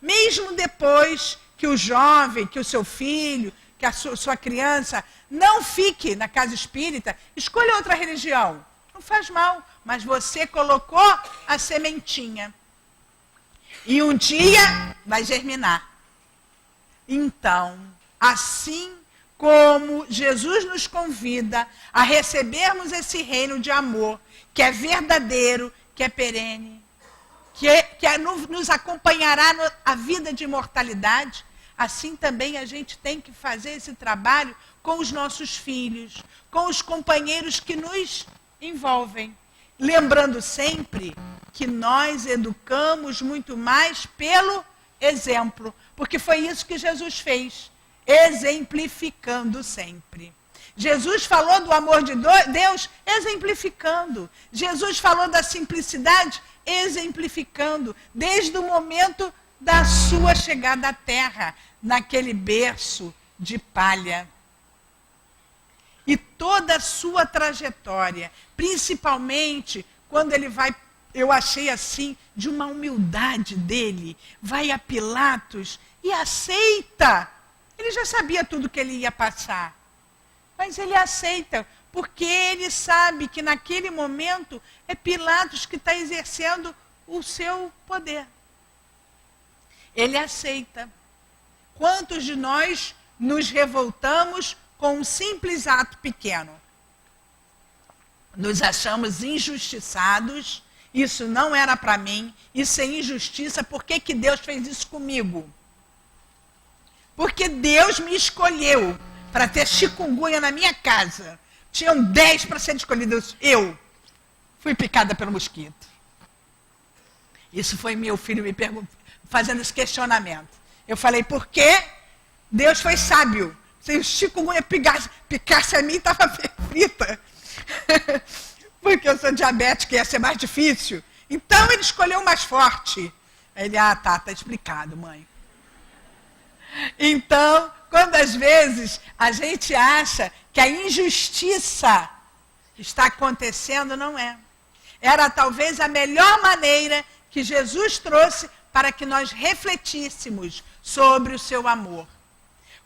Mesmo depois que o jovem, que o seu filho, que a sua criança não fique na casa espírita, escolha outra religião. Não faz mal, mas você colocou a sementinha. E um dia vai germinar. Então, assim como Jesus nos convida a recebermos esse reino de amor, que é verdadeiro, que é perene, que nos acompanhará a vida de imortalidade, assim também a gente tem que fazer esse trabalho com os nossos filhos, com os companheiros que nos envolvem. Lembrando sempre que nós educamos muito mais pelo exemplo, porque foi isso que Jesus fez, exemplificando sempre. Jesus falou do amor de Deus exemplificando. Jesus falou da simplicidade exemplificando, desde o momento da sua chegada à terra, naquele berço de palha. E toda a sua trajetória, principalmente quando ele vai, eu achei assim, de uma humildade dele, vai a Pilatos e aceita. Ele já sabia tudo que ele ia passar, mas ele aceita, porque ele sabe que naquele momento é Pilatos que está exercendo o seu poder. Ele aceita. Quantos de nós nos revoltamos com um simples ato pequeno? Nos achamos injustiçados, isso não era para mim, isso é injustiça, por que que Deus fez isso comigo? Porque Deus me escolheu para ter chikungunya na minha casa. Tinham 10 para serem escolhidos. Eu fui picada pelo mosquito. Isso foi meu filho me fazendo esse questionamento. Eu falei, por quê? Deus foi sábio. Se o chikungunya picasse a mim, estava frita. Porque eu sou diabética e ia ser mais difícil. Então ele escolheu o mais forte. Aí ele, tá explicado, mãe. Então, quando às vezes a gente acha que a injustiça está acontecendo, não é. Era talvez a melhor maneira que Jesus trouxe para que nós refletíssemos sobre o seu amor.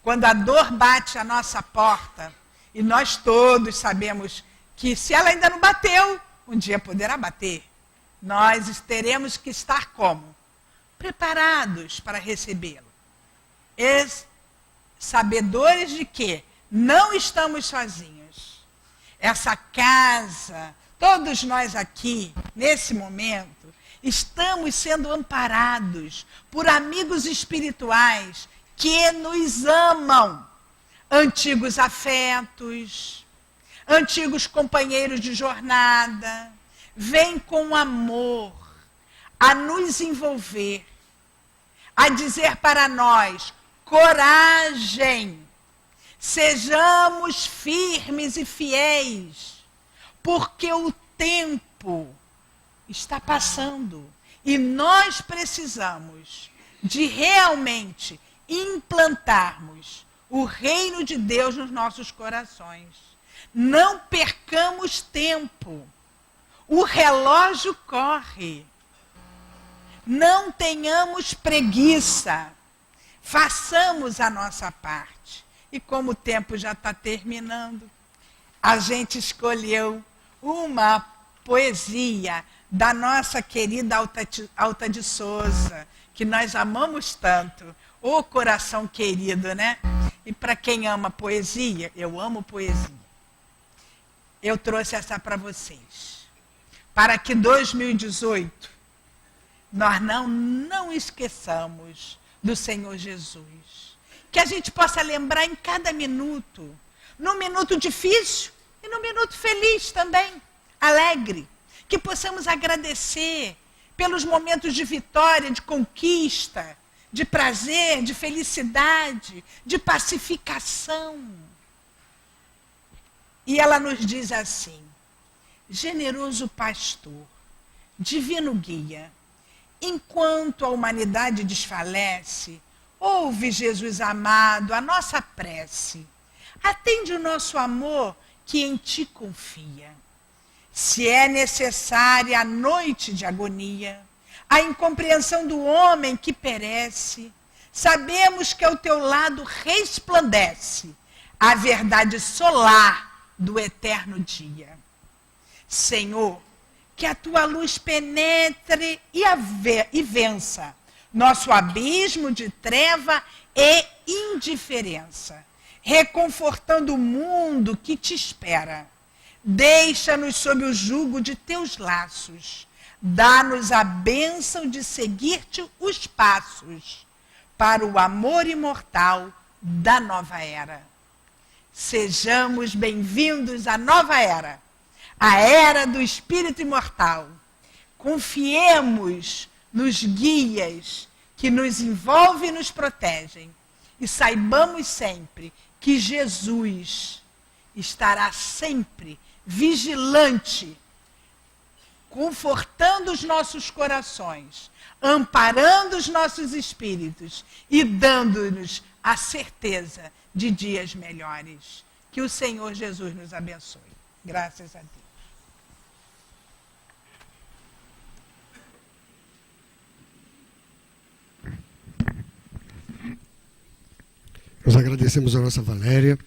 Quando a dor bate à nossa porta, e nós todos sabemos que se ela ainda não bateu, um dia poderá bater. Nós teremos que estar como? Preparados para recebê-lo. Sabedores de que não estamos sozinhos. Essa casa, todos nós aqui, nesse momento, estamos sendo amparados por amigos espirituais que nos amam. Antigos afetos, antigos companheiros de jornada, vêm com amor a nos envolver, a dizer para nós: coragem, sejamos firmes e fiéis, porque o tempo está passando e nós precisamos de realmente implantarmos o reino de Deus nos nossos corações. Não percamos tempo. O relógio corre. Não tenhamos preguiça. Façamos a nossa parte. E como o tempo já está terminando, a gente escolheu uma poesia da nossa querida Alta de Souza, que nós amamos tanto. Ô coração querido, né? E para quem ama poesia, eu amo poesia. Eu trouxe essa para vocês. Para que 2018 nós não esqueçamos do Senhor Jesus. Que a gente possa lembrar em cada minuto. No minuto difícil e no minuto feliz também, alegre. Que possamos agradecer pelos momentos de vitória, de conquista, de prazer, de felicidade, de pacificação. E ela nos diz assim: generoso pastor, divino guia, enquanto a humanidade desfalece, ouve, Jesus amado, a nossa prece. Atende o nosso amor que em ti confia. Se é necessária a noite de agonia, a incompreensão do homem que perece, sabemos que ao teu lado resplandece a verdade solar do eterno dia. Senhor, que a tua luz penetre e vença nosso abismo de treva e indiferença, reconfortando o mundo que te espera. Deixa-nos sob o jugo de teus laços, dá-nos a bênção de seguir-te os passos para o amor imortal da nova era. Sejamos bem-vindos à nova era, a era do Espírito imortal. Confiemos nos guias que nos envolvem e nos protegem. E saibamos sempre que Jesus estará sempre vigilante, confortando os nossos corações, amparando os nossos espíritos e dando-nos a certeza de dias melhores. Que o Senhor Jesus nos abençoe. Graças a Deus. Nós agradecemos a nossa Valéria,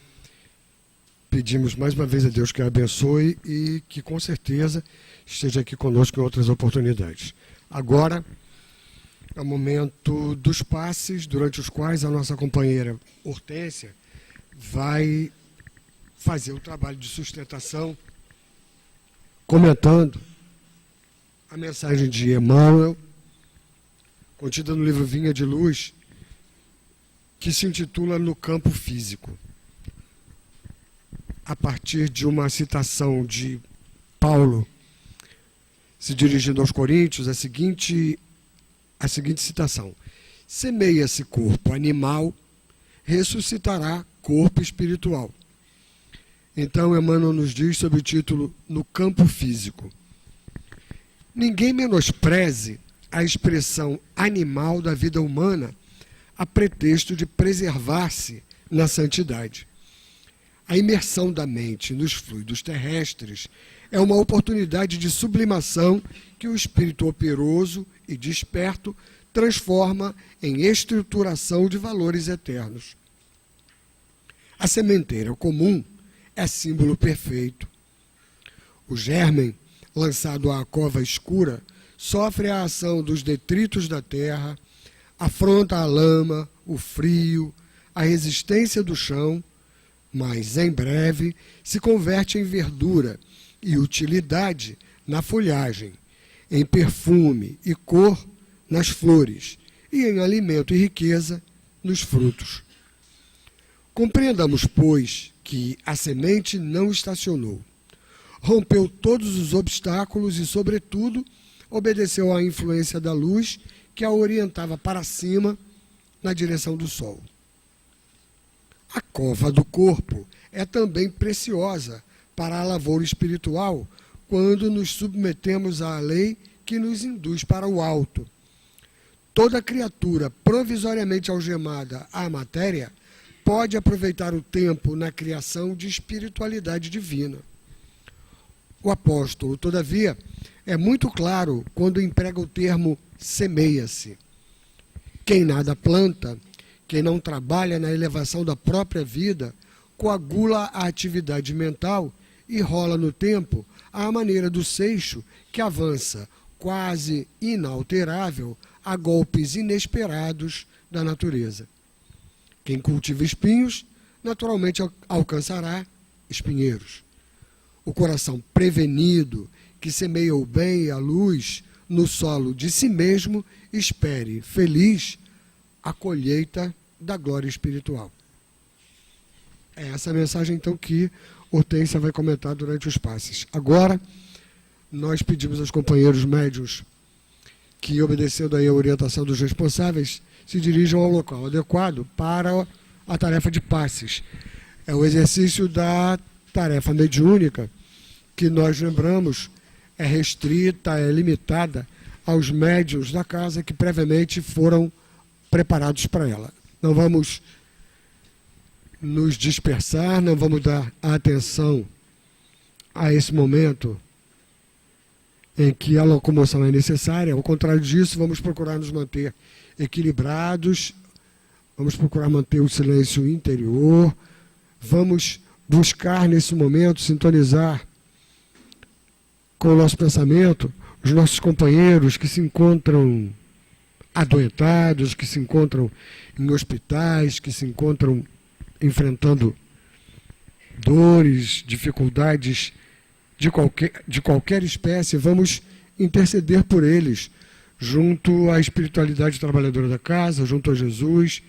pedimos mais uma vez a Deus que a abençoe e que com certeza esteja aqui conosco em outras oportunidades. Agora é o momento dos passes, durante os quais a nossa companheira Hortência vai fazer o trabalho de sustentação, comentando a mensagem de Emmanuel, contida no livro Vinha de Luz, que se intitula No Campo Físico, a partir de uma citação de Paulo, se dirigindo aos Coríntios, a seguinte citação: semeia-se corpo animal, ressuscitará corpo espiritual. Então Emmanuel nos diz sob o título No Campo Físico: ninguém menospreze a expressão animal da vida humana a pretexto de preservar-se na santidade. A imersão da mente nos fluidos terrestres é uma oportunidade de sublimação que o espírito operoso e desperto transforma em estruturação de valores eternos. A sementeira comum é símbolo perfeito. O gérmen, lançado à cova escura, sofre a ação dos detritos da terra, afronta a lama, o frio, a resistência do chão, mas em breve se converte em verdura e utilidade na folhagem, em perfume e cor nas flores e em alimento e riqueza nos frutos. Compreendamos, pois, que a semente não estacionou. Rompeu todos os obstáculos e, sobretudo, obedeceu à influência da luz que a orientava para cima, na direção do sol. A cova do corpo é também preciosa para a lavoura espiritual quando nos submetemos à lei que nos induz para o alto. Toda criatura provisoriamente algemada à matéria pode aproveitar o tempo na criação de espiritualidade divina. O apóstolo, todavia, é muito claro quando emprega o termo semeia-se. Quem nada planta, quem não trabalha na elevação da própria vida, coagula a atividade mental e rola no tempo à maneira do seixo que avança, quase inalterável, a golpes inesperados da natureza. Quem cultiva espinhos, naturalmente alcançará espinheiros. O coração prevenido, que semeia o bem e a luz no solo de si mesmo, espere, feliz, a colheita da glória espiritual. É essa a mensagem, então, que Hortência vai comentar durante os passes. Agora, nós pedimos aos companheiros médiuns que, obedecendo aí a orientação dos responsáveis, se dirijam ao local adequado para a tarefa de passes. É o exercício da tarefa mediúnica, que nós lembramos é restrita, é limitada aos médiuns da casa que previamente foram preparados para ela. Não vamos nos dispersar, não vamos dar atenção a esse momento em que a locomoção é necessária. Ao contrário disso, vamos procurar nos manter equilibrados, vamos procurar manter o silêncio interior, vamos buscar nesse momento sintonizar com o nosso pensamento os nossos companheiros que se encontram adoentados, que se encontram em hospitais, que se encontram enfrentando dores, dificuldades de qualquer espécie. Vamos interceder por eles, junto à espiritualidade trabalhadora da casa, junto a Jesus.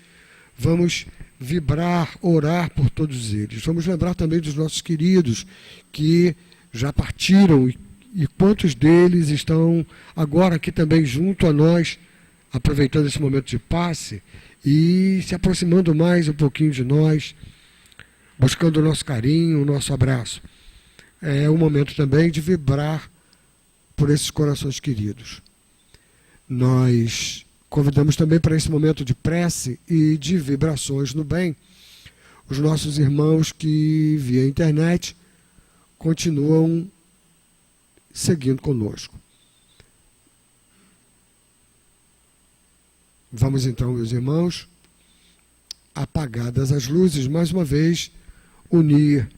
Vamos vibrar, orar por todos eles. Vamos lembrar também dos nossos queridos que já partiram e quantos deles estão agora aqui também junto a nós, aproveitando esse momento de passe e se aproximando mais um pouquinho de nós, buscando o nosso carinho, o nosso abraço. É um momento também de vibrar por esses corações queridos. Nós convidamos também para esse momento de prece e de vibrações no bem os nossos irmãos que, via internet, continuam seguindo conosco. Vamos então, meus irmãos, apagadas as luzes, mais uma vez, unir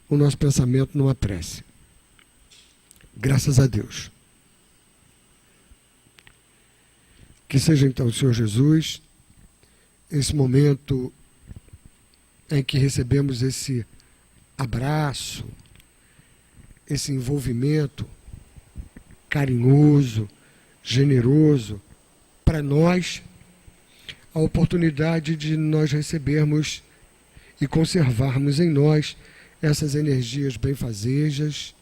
o nosso pensamento numa prece. Graças a Deus. Que seja então o Senhor Jesus, esse momento em que recebemos esse abraço, esse envolvimento carinhoso, generoso, para nós, a oportunidade de nós recebermos e conservarmos em nós essas energias benfazejas,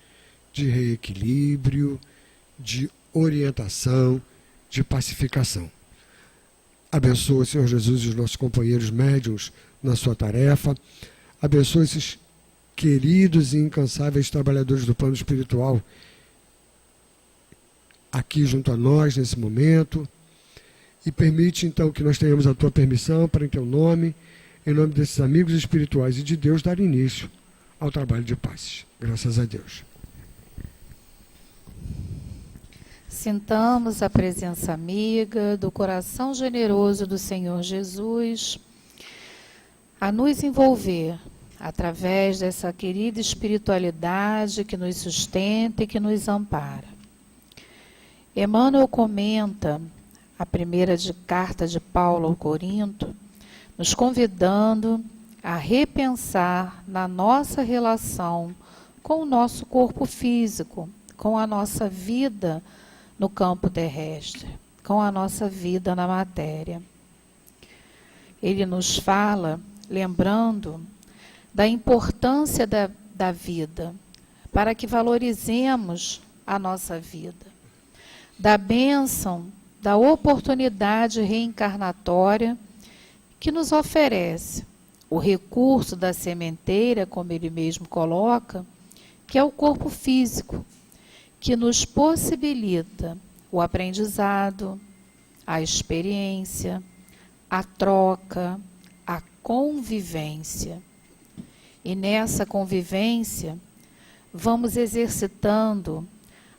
de reequilíbrio, de orientação, de pacificação. Abençoa, Senhor Jesus, os nossos companheiros médiuns na sua tarefa. Abençoa esses queridos e incansáveis trabalhadores do plano espiritual aqui junto a nós nesse momento. E permite, então, que nós tenhamos a tua permissão para, em teu nome, em nome desses amigos espirituais e de Deus, dar início ao trabalho de passes. Graças a Deus. Sintamos a presença amiga do coração generoso do Senhor Jesus a nos envolver através dessa querida espiritualidade que nos sustenta e que nos ampara. Emmanuel comenta a primeira carta de Paulo ao Corinto, nos convidando a repensar na nossa relação com o nosso corpo físico, com a nossa vida no campo terrestre, com a nossa vida na matéria. Ele nos fala, lembrando da importância da vida, para que valorizemos a nossa vida, da bênção da oportunidade reencarnatória que nos oferece o recurso da sementeira, como ele mesmo coloca, que é o corpo físico, que nos possibilita o aprendizado, a experiência, a troca, a convivência. E nessa convivência, vamos exercitando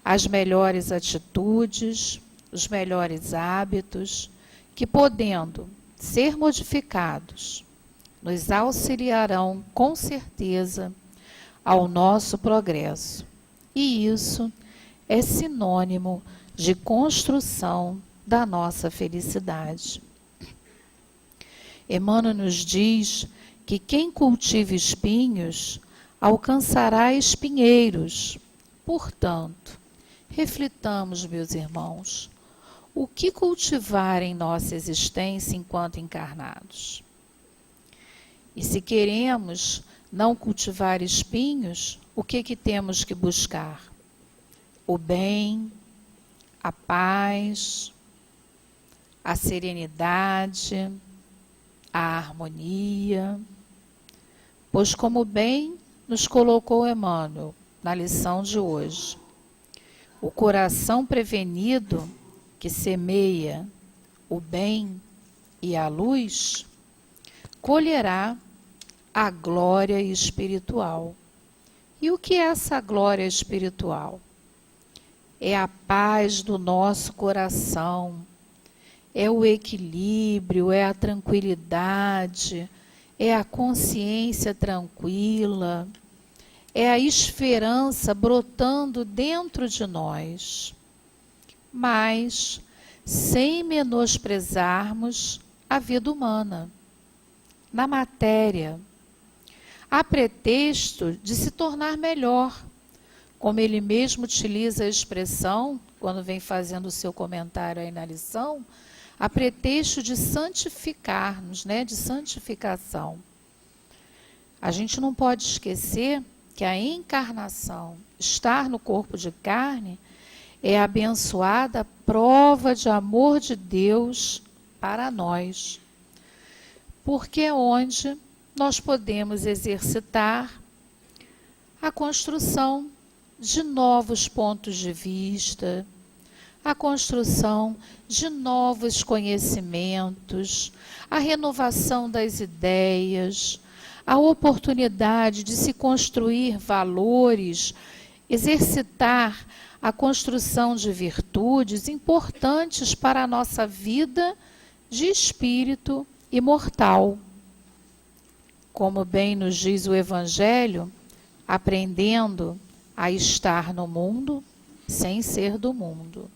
as melhores atitudes, os melhores hábitos, que podendo ser modificados, nos auxiliarão com certeza ao nosso progresso. E isso é sinônimo de construção da nossa felicidade. Emmanuel nos diz que quem cultiva espinhos alcançará espinheiros. Portanto, reflitamos, meus irmãos, o que cultivar em nossa existência enquanto encarnados? E se queremos não cultivar espinhos, o que temos que buscar? O bem, a paz, a serenidade, a harmonia. Pois como bem nos colocou Emmanuel na lição de hoje, o coração prevenido que semeia o bem e a luz, colherá a glória espiritual. E o que é essa glória espiritual? É a paz do nosso coração, é o equilíbrio, é a tranquilidade, é a consciência tranquila, é a esperança brotando dentro de nós, mas sem menosprezarmos a vida humana, na matéria, a pretexto de se tornar melhor, como ele mesmo utiliza a expressão, quando vem fazendo o seu comentário aí na lição, a pretexto de santificar-nos, né, de santificação. A gente não pode esquecer que a encarnação, estar no corpo de carne, é a abençoada prova de amor de Deus para nós, porque é onde nós podemos exercitar a construção de novos pontos de vista, a construção de novos conhecimentos, a renovação das ideias, a oportunidade de se construir valores, exercitar a construção de virtudes importantes para a nossa vida de espírito imortal. Como bem nos diz o Evangelho, aprendendo a estar no mundo sem ser do mundo.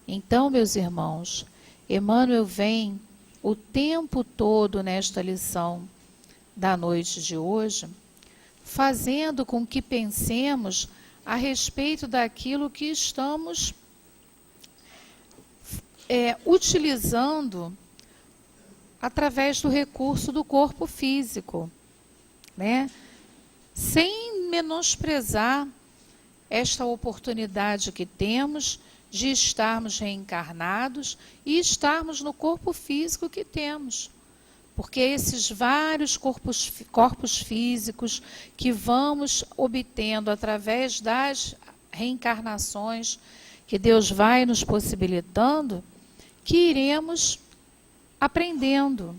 Então, meus irmãos, Emmanuel vem o tempo todo nesta lição da noite de hoje, fazendo com que pensemos a respeito daquilo que estamos utilizando através do recurso do corpo físico, né? Sem menosprezar esta oportunidade que temos de estarmos reencarnados e estarmos no corpo físico que temos. Porque esses vários corpos físicos que vamos obtendo através das reencarnações que Deus vai nos possibilitando, que iremos aprendendo,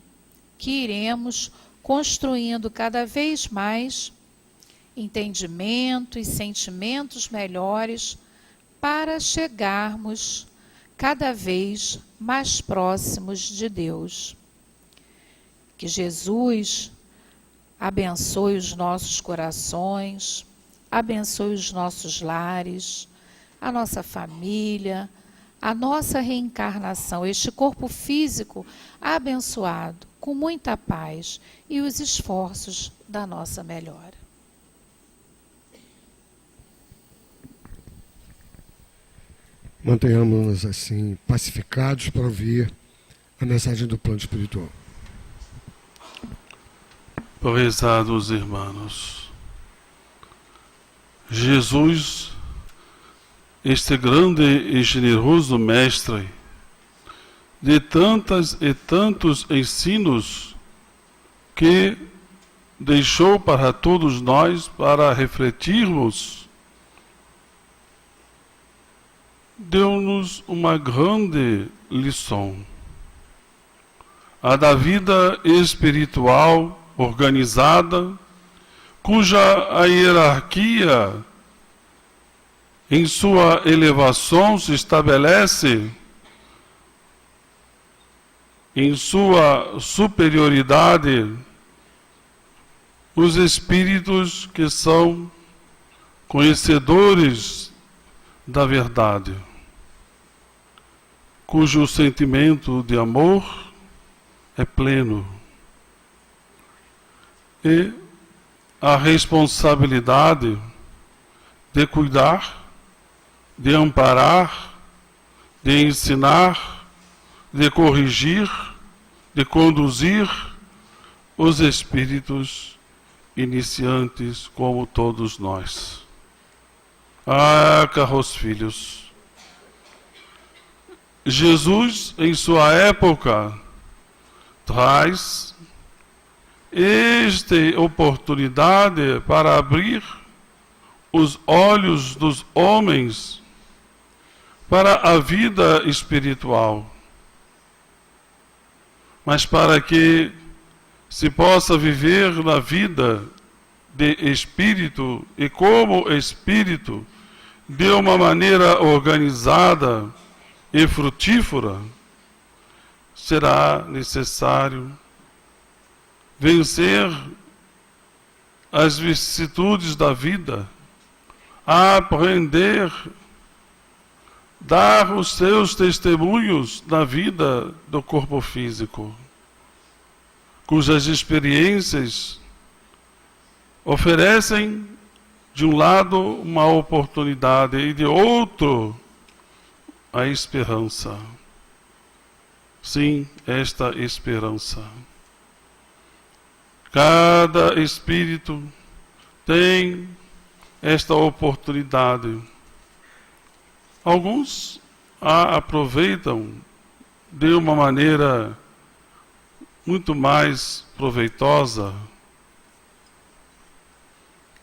que iremos construindo cada vez mais entendimento e sentimentos melhores para chegarmos cada vez mais próximos de Deus. Que Jesus abençoe os nossos corações, abençoe os nossos lares, a nossa família, a nossa reencarnação, este corpo físico abençoado, com muita paz e os esforços da nossa melhora. Mantenhamos-nos assim, pacificados para ouvir a mensagem do plano espiritual. Prezados irmãos, Jesus, este grande e generoso Mestre de tantas e tantos ensinos que deixou para todos nós para refletirmos, deu-nos uma grande lição. A da vida espiritual organizada, cuja a hierarquia em sua elevação se estabelece em sua superioridade os espíritos que são conhecedores da verdade, cujo sentimento de amor é pleno, e a responsabilidade de cuidar, de amparar, de ensinar, de corrigir, de conduzir os espíritos iniciantes como todos nós. Ah, caros filhos, Jesus, em sua época, traz esta oportunidade para abrir os olhos dos homens para a vida espiritual, mas para que se possa viver na vida de espírito e como espírito de uma maneira organizada e frutífera, será necessário vencer as vicissitudes da vida, aprender, dar os seus testemunhos na vida do corpo físico, cujas experiências oferecem, de um lado, uma oportunidade e de outro, a esperança. Sim, esta esperança. Cada espírito tem esta oportunidade. Alguns a aproveitam de uma maneira muito mais proveitosa.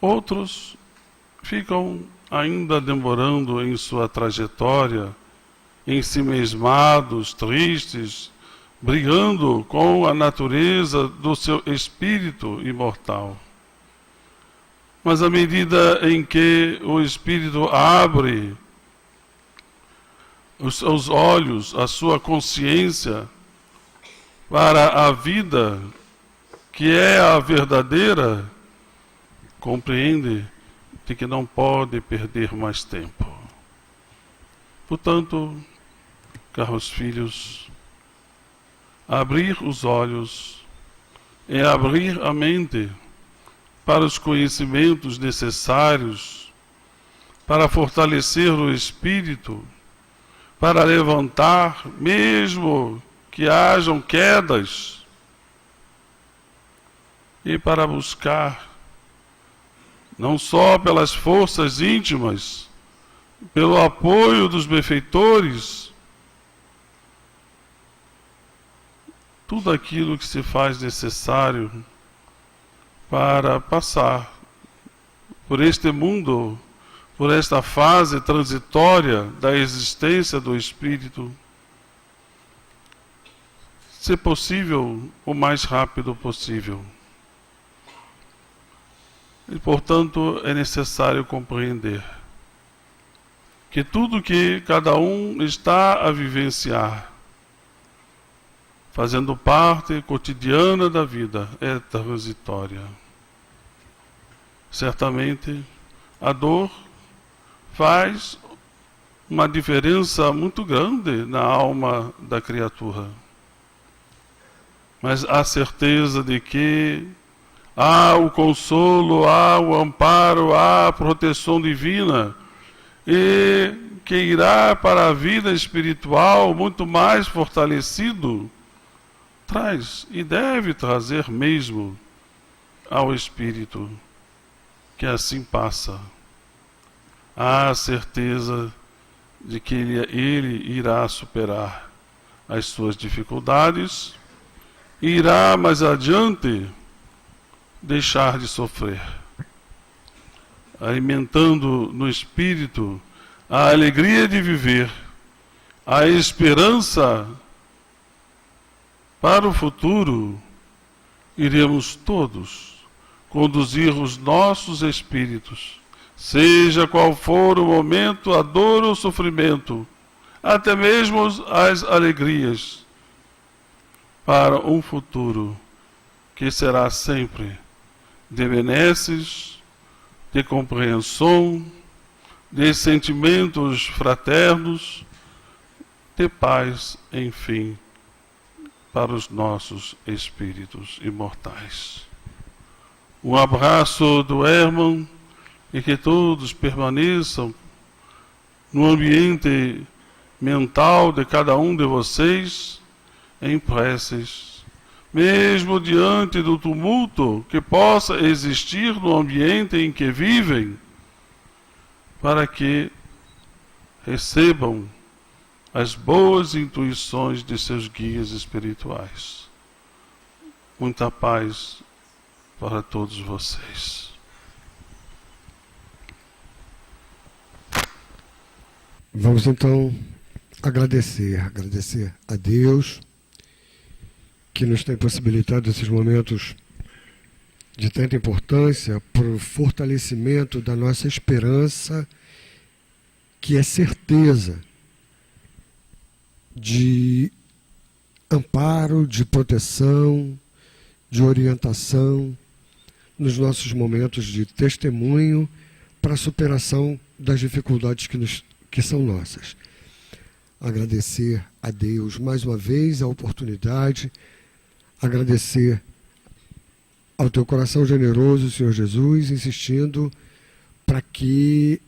Outros ficam ainda demorando em sua trajetória, ensimesmados, tristes, brigando com a natureza do seu espírito imortal. Mas à medida em que o espírito abre os seus olhos, a sua consciência para a vida que é a verdadeira, compreende de que não pode perder mais tempo. Portanto, caros filhos, abrir os olhos é abrir a mente para os conhecimentos necessários, para fortalecer o espírito, para levantar, mesmo que hajam quedas, e para buscar, não só pelas forças íntimas, pelo apoio dos benfeitores, tudo aquilo que se faz necessário para passar por este mundo, por esta fase transitória da existência do espírito, se possível, o mais rápido possível. E, portanto, é necessário compreender que tudo que cada um está a vivenciar, fazendo parte cotidiana da vida, é transitória. Certamente, a dor faz uma diferença muito grande na alma da criatura. Mas há certeza de que há o consolo, há o amparo, há a proteção divina, e que irá para a vida espiritual muito mais fortalecido, traz e deve trazer mesmo ao espírito que assim passa. Há a certeza de que ele irá superar as suas dificuldades e irá mais adiante deixar de sofrer, alimentando no espírito a alegria de viver, a esperança para o futuro. Iremos todos conduzir os nossos espíritos, seja qual for o momento, a dor ou o sofrimento, até mesmo as alegrias, para um futuro que será sempre de benesses, de compreensão, de sentimentos fraternos, de paz, enfim, para os nossos espíritos imortais. Um abraço do Herman e que todos permaneçam no ambiente mental de cada um de vocês em preces, mesmo diante do tumulto que possa existir no ambiente em que vivem, para que recebam as boas intuições de seus guias espirituais. Muita paz para todos vocês. Vamos então agradecer a Deus que nos tem possibilitado esses momentos de tanta importância para o fortalecimento da nossa esperança, que é certeza de amparo, de proteção, de orientação nos nossos momentos de testemunho para a superação das dificuldades que são nossas. Agradecer a Deus mais uma vez a oportunidade, agradecer ao teu coração generoso, Senhor Jesus, insistindo para que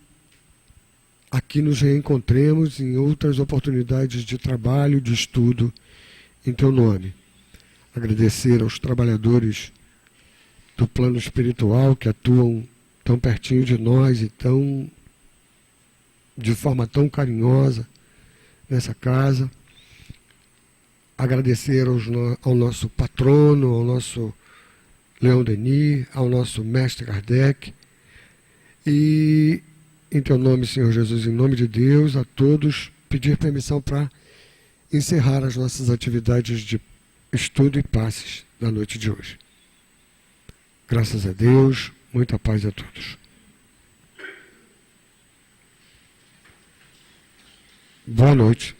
aqui nos reencontremos em outras oportunidades de trabalho, de estudo, em teu nome. Agradecer aos trabalhadores do plano espiritual que atuam tão pertinho de nós e de forma tão carinhosa nessa casa. Agradecer ao nosso patrono, ao nosso Leon Denis, ao nosso mestre Kardec. E, em teu nome, Senhor Jesus, em nome de Deus, a todos, pedir permissão para encerrar as nossas atividades de estudo e passes da noite de hoje. Graças a Deus, muita paz a todos. Boa noite.